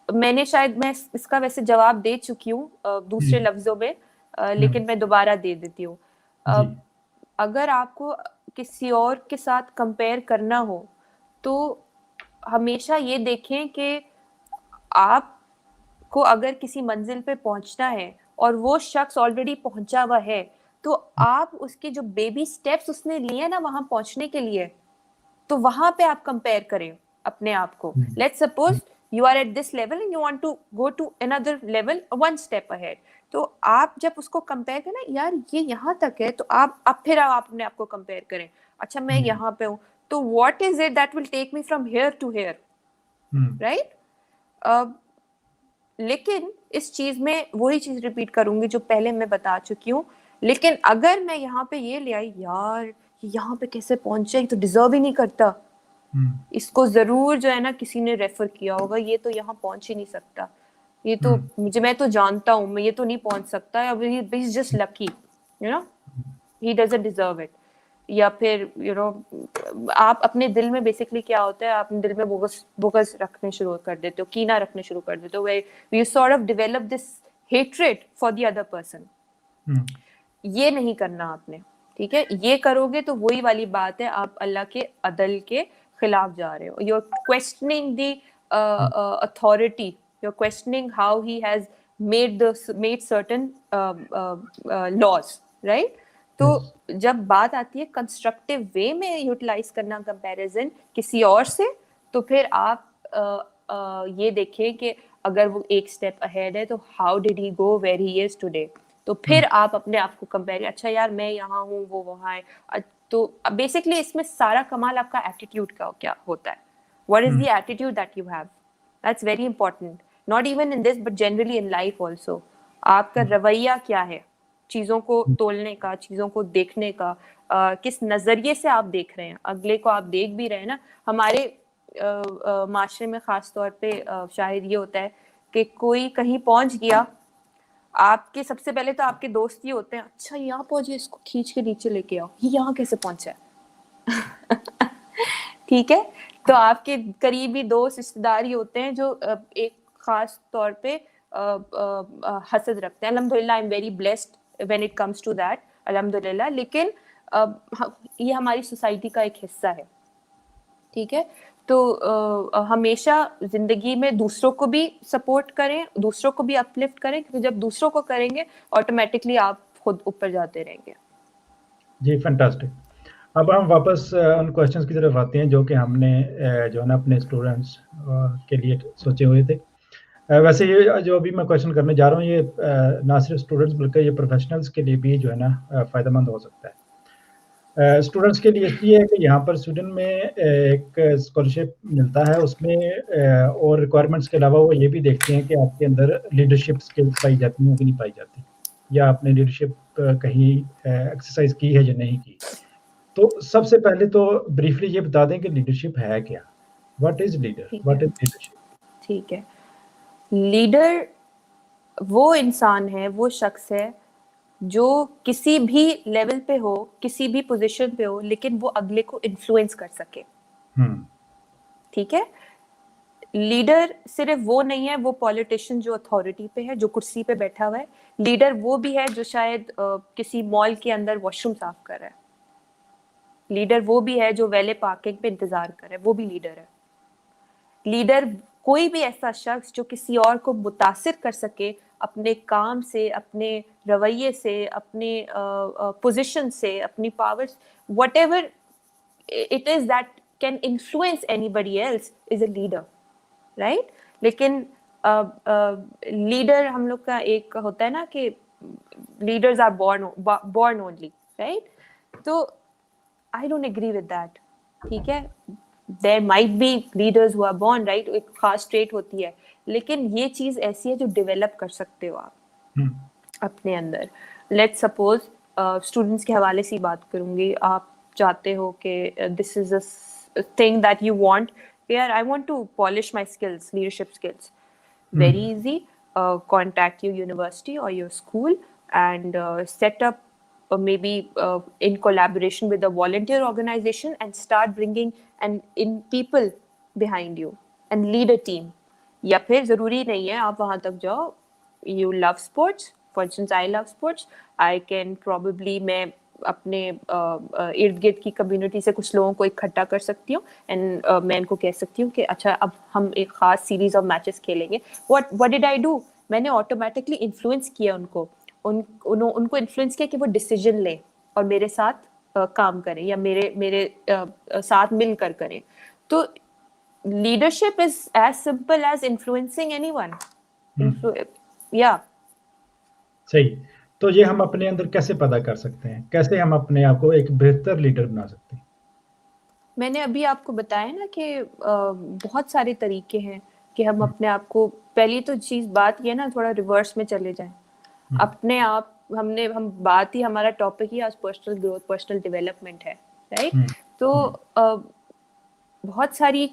मैंने शायद मैं इसका वैसे जवाब दे चुकी हूँ दूसरे लफ्जों में, लेकिन मैं दोबारा दे देती हूँ। अगर आपको किसी और के साथ कंपेयर करना हो तो हमेशा ये देखें कि आपको अगर किसी मंजिल पे पहुंचना है और वो शख्स ऑलरेडी पहुंचा हुआ है, तो आप उसके जो बेबी स्टेप्स उसने लिए ना वहां पहुंचने के लिए, तो वहां पे आप कंपेयर करें अपने आप को। Let's suppose you are at this level and you want to go to another level one step ahead, तो आप जब उसको कंपेयर करें, यार ये यहाँ तक है, तो आप फिर आप अपने आप को कंपेयर करें, अच्छा मैं यहाँ पे हूँ, तो what is it that will take me from here to here, right? लेकिन इस चीज में वही चीज रिपीट करूंगी जो पहले मैं बता चुकी हूँ, लेकिन अगर मैं यहाँ पे ये ले आई, यार यहाँ पे कैसे पहुंचे, तो डिजर्व ही नहीं करता, इसको जरूर जो है ना किसी ने रेफर किया होगा, ये तो यहाँ पहुंच ही नहीं सकता, ये तो मैं तो जानता हूँ मैं ये तो नहीं पहुंच सकता, अब he just lucky, you know, he doesn't deserve it. या फिर यू नो आप अपने दिल में बेसिकली क्या होता है, आप अपने दिल में बोगस रखने शुरू कर देते हो, कीना रखने शुरू कर देते हो, way you sort of develop this hatred for the other person. ये नहीं करना आपने, ठीक है? ये करोगे तो वही वाली बात है, आप अल्लाह के अदल के खिलाफ जा रहे हो। You are questioning the authority, you are questioning how he has made certain laws, right? तो जब बात आती है कंस्ट्रक्टिव वे में यूटिलाइज करना कंपैरिजन किसी और से, तो फिर आप ये देखें कि अगर वो एक स्टेप अहेड है तो how did he go where he is today. तो फिर आप अपने आप को कंपेयर, अच्छा यार मैं यहाँ हूँ वो वहाँ है। तो बेसिकली इसमें सारा कमाल आपका एटीट्यूड का क्या होता है, what is the attitude that you have, that's very important, not even in this but generally in life also. आपका रवैया क्या है चीजों को तोलने का, चीजों को देखने का, किस नजरिए से आप देख रहे हैं, अगले को आप देख भी रहे हैं ना। हमारे माशरे में खास तौर पे शायद ये होता है कि कोई कहीं पहुंच गया, आपके सबसे पहले तो आपके दोस्त ही होते हैं, अच्छा यहाँ पहुंचे इसको खींच के नीचे लेके आओ, ये यहाँ कैसे पहुंचा है ठीक है? तो आपके करीबी दोस्त रिश्तेदार ही होते हैं जो एक खास तौर पे हसद रखते हैं। अल्हम्दुलिल्लाह I am very blessed when it comes to that, अल्हम्दुलिल्लाह। लेकिन ये हमारी सोसाइटी का एक हिस्सा है, ठीक है? तो हमेशा जिंदगी में दूसरों को भी सपोर्ट करें, दूसरों को भी अपलिफ्ट करें, क्योंकि जब दूसरों को करेंगे ऑटोमेटिकली आप खुद ऊपर जाते रहेंगे। जी फैंटास्टिक। अब हम वापस उन क्वेश्चंस की तरफ आते हैं जो कि हमने जो है ना अपने स्टूडेंट्स के लिए सोचे हुए थे। वैसे ये जो अभी मैं क्वेश्चन करने जा रहा हूँ, ये ना सिर्फ स्टूडेंट्स बल्कि ये प्रोफेशनल्स के लिए भी जो है ना फ़ायदेमंद हो सकता है। स्टूडेंट्स के लिए ये है कि यहाँ पर स्वीडन में एक स्कॉलरशिप मिलता है, उसमें और रिक्वायरमेंट्स के अलावा वो ये भी देखते हैं कि आपके अंदर लीडरशिप स्किल्स पाई जाती हैं कि नहीं पाई जाती, या आपने लीडरशिप कहीं एक्सरसाइज की है या नहीं की। तो सबसे पहले तो ब्रीफली ये बता दें कि लीडरशिप है क्या, what is leader, what is leadership? ठीक है, लीडर वो इंसान है, वो शख्स है जो किसी भी लेवल पे हो, किसी भी पोजीशन पे हो, लेकिन वो अगले को इन्फ्लुएंस कर सके। ठीक है? लीडर सिर्फ वो नहीं है, वो पॉलिटिशियन जो अथॉरिटी पे है, जो कुर्सी पे बैठा हुआ है। लीडर वो भी है जो शायद किसी मॉल के अंदर वॉशरूम साफ कर रहा है। लीडर वो भी है जो वेले पार्किंग पे इंतजार कर रहा है, वो भी लीडर है। लीडर कोई भी ऐसा शख्स जो किसी और को मुतासिर कर सके अपने काम से, अपने रवैये से, अपने पोजीशन से, अपनी powers, whatever it is that can influence anybody else is a leader, right? लेकिन लीडर हम लोग का एक होता है ना कि leaders are born only, right? तो I don't agree with that, ठीक है? There might be leaders who are born, right? एक खास ट्रेट होती है, लेकिन ये चीज ऐसी है जो डेवलप कर सकते हो आप अपने अंदर। लेट्स सपोज स्टूडेंट्स के हवाले से बात करूंगी, आप चाहते हो कि this is a thing that you want, यार I want to polish my skills, leadership skills, very easy, contact your university or your school and set up maybe in collaboration with a volunteer organization and start bringing in people behind you and lead a team. या फिर जरूरी नहीं है आप वहां तक जाओ, you love sports, for instance I love sports, I can probably मैं अपने इर्द गिर्द की कम्युनिटी से कुछ लोगों को इकट्ठा कर सकती हूँ एंड मैं इनको कह सकती हूँ कि अच्छा अब हम एक खास सीरीज ऑफ मैचेस खेलेंगे। What did I do? मैंने ऑटोमेटिकली इन्फ्लुएंस किया उनको इन्फ्लुएंस किया कि वो डिसीजन लें और मेरे साथ काम करें या मेरे साथ मिलकर करें। तो leadership is as simple as influencing anyone. या सही। तो ये हम अपने अंदर कैसे पता कर सकते हैं, कैसे हम अपने आप को एक बेहतर लीडर बना सकते हैं? मैंने अभी आपको बताया ना कि बहुत सारे तरीके हैं कि हम अपने आप को, पहली तो चीज बात ये ना थोड़ा रिवर्स में चले जाएं अपने आप। हम बात ही, हमारा टॉपिक ही आज पर्सनल ग्रोथ, पर्सनल डेवलपमेंट है, राइट? तो बहुत सारी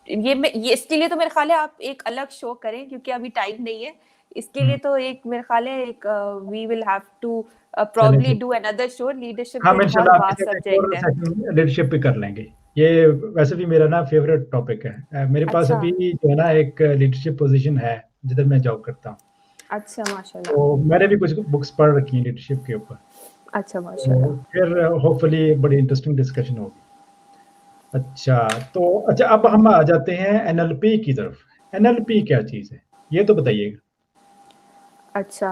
ये इसके लिए तो मेरे ख्याल है आप एक अलग शो करें, क्योंकि अभी टाइम नहीं है इसके लिए तो एक मेरे ख्याल है एक वी विल हैव टू चलें probably ठीक। do another show. लीडरशिप हम तो एक बहुत इंशाल्लाह आपके वास्ट साथ एक और सब्जेक्ट है। सेशन लीडरशिप पे कर लेंगे। ये वैसे भी मेरा ना फेवरेट टॉपिक है। मेरे पास अच्छा अभी जो है ना एक लीडरशिप पोजीशन है जिधर मैं जॉब करता हूँ। अच्छा माशाल्लाह। तो मैंने भी कुछ बुक्स पढ़ रखी हैं लीडरशिप के ऊपर। अच्छा तो माशाल्लाह। फिर होपफुली बड़ी इंटरेस्टिंग डिस्कशन होगी। अच्छा, तो अच्छा अब हम आ जाते हैं एनएलपी की तरफ। एनएलपी क्या चीज़ है? ये तो बताइएगा। अच्छा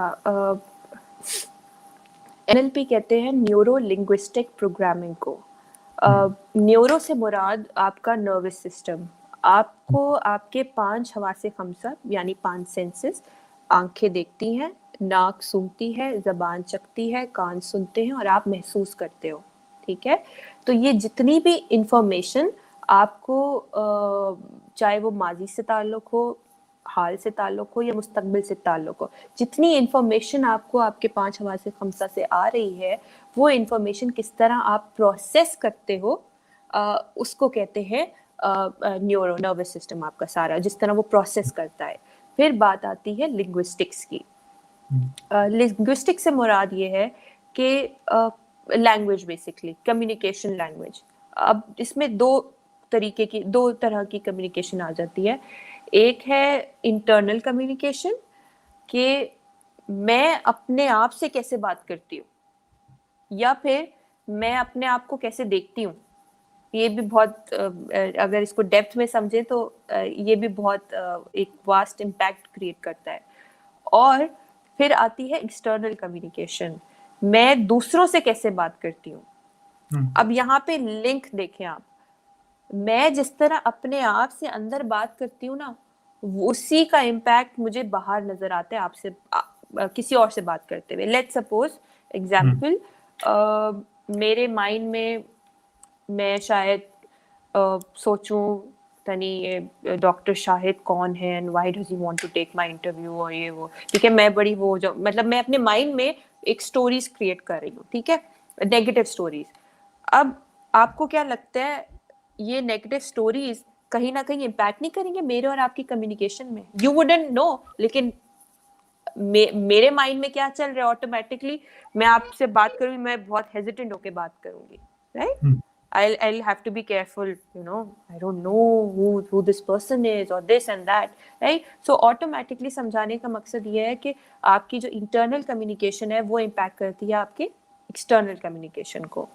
एनएलपी कहते हैं न्यूरो लिंग्विस्टिक प्रोग्रामिंग को। न्यूरो से मुराद आपका नर्वस सिस्टम। आपको आपके 5 हवासे खमसा यानी 5 सेंसेस, आंखें देखती हैं, नाक सूंघती है, जबान चखती है, कान सुनते हैं और आप महसूस करते हो। ठीक है, तो ये जितनी भी इंफॉर्मेशन आपको चाहे वो माजी से ताल्लुक हो, हाल से ताल्लुक हो या मुस्तकबिल से ताल्लुक हो, जितनी इंफॉर्मेशन आपको आपके 5 हवासे खमसा से आ रही है, वो इंफॉर्मेशन किस तरह आप प्रोसेस करते हो, उसको कहते हैं न्यूरो नर्वस सिस्टम। आपका सारा जिस तरह वो प्रोसेस करता है। फिर बात आती है लिंग्विस्टिक्स की। लिंग्विस्टिक्स से मुराद ये है कि लैंग्वेज, बेसिकली कम्युनिकेशन लैंग्वेज। अब इसमें दो तरह की कम्युनिकेशन आ जाती है। एक है इंटरनल कम्युनिकेशन, कि मैं अपने आप से कैसे बात करती हूँ या फिर मैं अपने आप को कैसे देखती हूँ। ये भी बहुत अगर इसको डेप्थ में समझे तो ये भी बहुत एक वास्ट इम्पैक्ट क्रिएट करता है। और फिर आती है एक्सटर्नल कम्युनिकेशन, मैं दूसरों से कैसे बात करती हूँ। अब यहाँ पे लिंक देखें आप, मैं जिस तरह अपने आप से अंदर बात करती हूँ ना, उसी का इम्पैक्ट मुझे बाहर नजर आता है आपसे किसी और से बात करते हुए। लेट्स सपोज एग्जाम्पल, मेरे माइंड में मैं शायद सोचूं तनी ये डॉक्टर शाहिद कौन है and why does he want to take my interview और ये वो। ठीक है, मैं बड़ी वो जो मतलब मैं अपने माइंड में एक स्टोरीज क्रिएट कर रही हूँ। ठीक है, नेगेटिव स्टोरीज। अब आपको क्या लगता है ये नेगेटिव स्टोरीज कहीं ना कहीं इम्पैक्ट नहीं करेंगे मेरे और आपकी कम्युनिकेशन में? यू वुडंट नो, लेकिन मेरे माइंड में क्या चल रहा है ऑटोमेटिकली। मैं आपसे बात करूंगी, मैं बहुत हेजिटेंट होके बात करूंगी, right? I'll have to be careful, you know, I don't know who this person is or this and that, right? So automatically समझाने का मकसद ये है कि आपकी जो इंटरनल कम्युनिकेशन है वो इम्पैक्ट करती है आपके एक्सटर्नल कम्युनिकेशन को।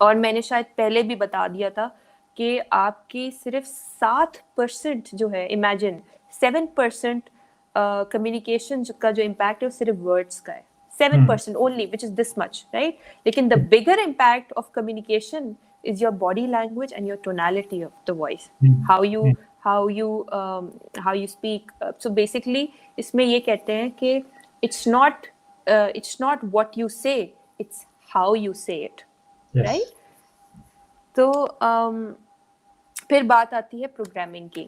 और मैंने शायद पहले भी बता दिया था कि आपकी सिर्फ 7% जो है, इमेजिन 7% कम्युनिकेशन का जो इम्पैक्ट है वो सिर्फ वर्ड्स का है। 7% only, which is this much, right? लेकिन the bigger impact of communication is your body language and your tonality of the voice, how you speak. So basically इसमें ये कहते हैं कि it's not what you say, it's how you say it, right? तो फिर बात आती है प्रोग्रामिंग की।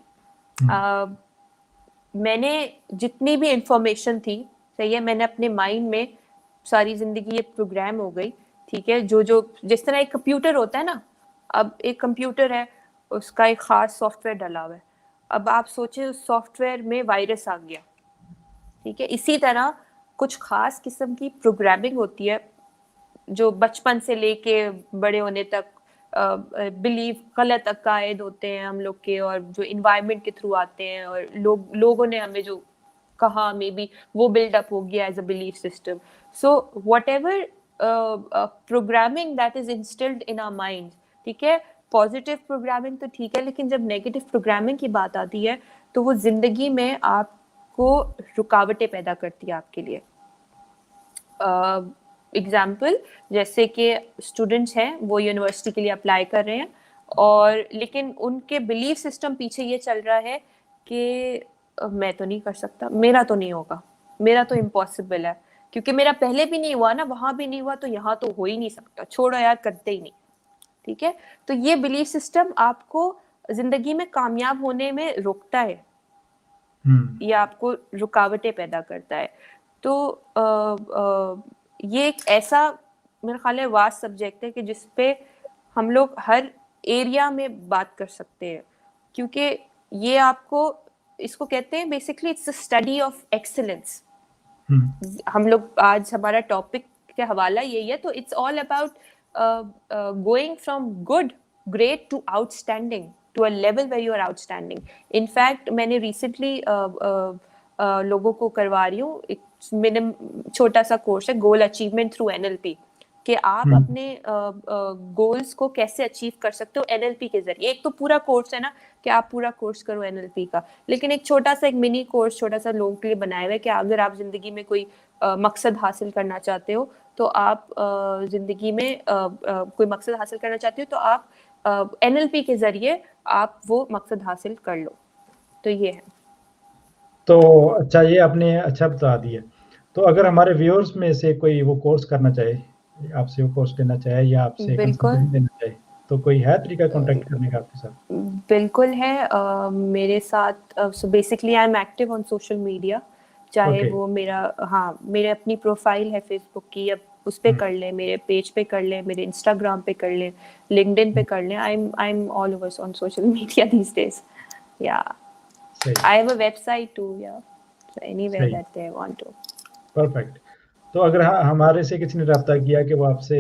मैंने जितनी भी इंफॉर्मेशन थी, सही है, मैंने अपने माइंड में सारी जिंदगी ये प्रोग्राम हो गई। ठीक है, जो जिस तरह एक कंप्यूटर होता है ना, अब एक कंप्यूटर है, उसका एक खास सॉफ्टवेयर डला हुआ है। अब आप सोचें उस सॉफ्टवेयर में वायरस आ गया। ठीक है, इसी तरह कुछ खास किस्म की प्रोग्रामिंग होती है जो बचपन से लेके बड़े होने तक बिलीव गलत अकायद होते हैं हम लोग के, और जो इन्वायरमेंट के थ्रू आते हैं, और लोगों ने हमें जो कहा मे बी वो बिल्डअप हो गया as a belief system. So whatever programming that is instilled in our mind, ठीक है, पॉजिटिव प्रोग्रामिंग तो ठीक है, लेकिन जब नेगेटिव प्रोग्रामिंग की बात आती है तो वो जिंदगी में आपको रुकावटें पैदा करती है आपके लिए। एग्जाम्पल, जैसे कि स्टूडेंट्स हैं, वो यूनिवर्सिटी के लिए अप्लाई कर रहे हैं, और लेकिन उनके बिलीफ सिस्टम पीछे ये चल रहा है कि मैं तो नहीं कर सकता, मेरा तो नहीं होगा, मेरा तो इम्पॉसिबल है, क्योंकि मेरा पहले भी नहीं हुआ ना, वहां भी नहीं हुआ, तो यहाँ तो हो ही नहीं सकता, छोड़ो यार, करते ही नहीं। ठीक है, तो ये बिलीफ सिस्टम आपको जिंदगी में कामयाब होने में रोकता है, ये आपको रुकावटें पैदा करता है। तो ये एक ऐसा मेरा ख्याल है वास्ट सब्जेक्ट है कि जिसपे हम लोग हर एरिया में बात कर सकते हैं, क्योंकि ये आपको इसको कहते हैं basically it's a study of excellence. Hmm, हम लोग आज हमारा टॉपिक का हवाला यही है, तो it's all about going from good great to outstanding to a level where you are outstanding. In fact मैंने रिसेंटली लोगों को करवा रही हूँ एक मिनिमम छोटा सा कोर्स है, गोल अचीवमेंट थ्रू एनएलपी, कि आप अपने गोल्स को कैसे अचीव कर सकते हो एनएलपी के जरिए। एक तो पूरा कोर्स है ना कि आप पूरा कोर्स करो एनएलपी का, लेकिन एक छोटा सा एक मिनी कोर्स छोटा सा लोगों के लिए बनाया हुआ है कि अगर आप जिंदगी में कोई मकसद हासिल करना चाहते हो, तो आप जिंदगी में कोई मकसद हासिल करना चाहते हो तो आप एनएलपी के जरिए आप वो मकसद हासिल कर लो। तो ये है। तो अच्छा, ये आपने अच्छा बता दिया। तो अगर हमारे व्यूअर्स में से कोई वो कोर्स करना चाहे, आपसे वो कोर्स लेना चाहे या आपसे बिल्कुल कंसल्टेंसी लेना चाहे, तो कोई है तरीका कांटेक्ट करने का आपके साथ? बिल्कुल है। मेरे साथ so basically I am active on social media, चाहे ओके। वो मेरा मेरे अपनी प्रोफाइल है फेसबुक की, अब उस पे कर ले, मेरे पेज पे कर ले, मेरे इंस्टाग्राम पे कर ले, लिंक्डइन पे कर ले। I am all over on social media these days. या सही I have a website too, या सो एनीवेयर सही, that they want to. Perfect. तो अगर हमारे से किसी ने रब्ता किया कि वो आपसे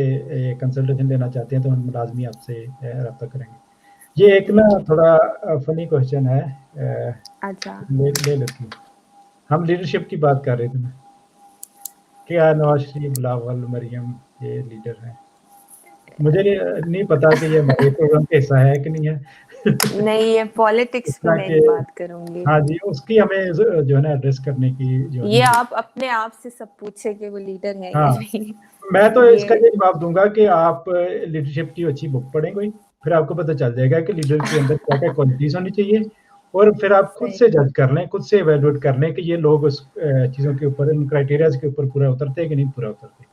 कंसल्टेशन लेना चाहते हैं, तो हम लाजमी आपसे रब्ता करेंगे। ये एक ना थोड़ा फनी क्वेश्चन है, अच्छा। ले लेती हूँ। हम लीडरशिप की बात कर रहे थे ना, क्या नवाज शरीफ, बिलावल, मरियम ये लीडर हैं। मुझे नहीं पता कि ये हमारे प्रोग्राम का हिस्सा है कि नहीं है। नहीं, ये पॉलिटिक्स पे इतना मैं कि नहीं बात करूंगी। हाँ जी, उसकी हमें जो है ना एड्रेस करने की जो है ये ना। आप अपने आप से सब पूछे कि वो लीडर है या हाँ, नहीं। मैं तो इसका ये ये जवाब दूंगा कि आप लीडरशिप की अच्छी बुक पढ़ें कोई, फिर आपको पता चल जाएगा कि लीडर के अंदर क्या क्या क्वालिटीज होनी चाहिए, और फिर आप खुद सही। से जज कर लें, खुद से इवेलुएट कर लें कि ये लोग उस चीज़ों के ऊपर, इन क्राइटेरियाज के ऊपर पूरा उतरते हैं कि नहीं पूरा उतरते।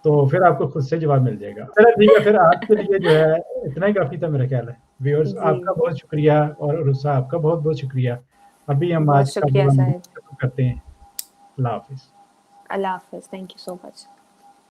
तो फिर आपको खुद से जवाब मिल जाएगा। चलो ठीक है, फिर आज के लिए जो है इतना ही काफ़ी था मेरा ख्याल है। व्यूअर्स जी, आपका बहुत शुक्रिया, और रुस्सा आपका बहुत-बहुत शुक्रिया। अभी हम बहुत आज का शुक्रिया प्रोग्राम साहिब। खत्म करते हैं। अल्लाह हाफ़िज़। अल्लाह हाफिज, थैंक यू सो मच।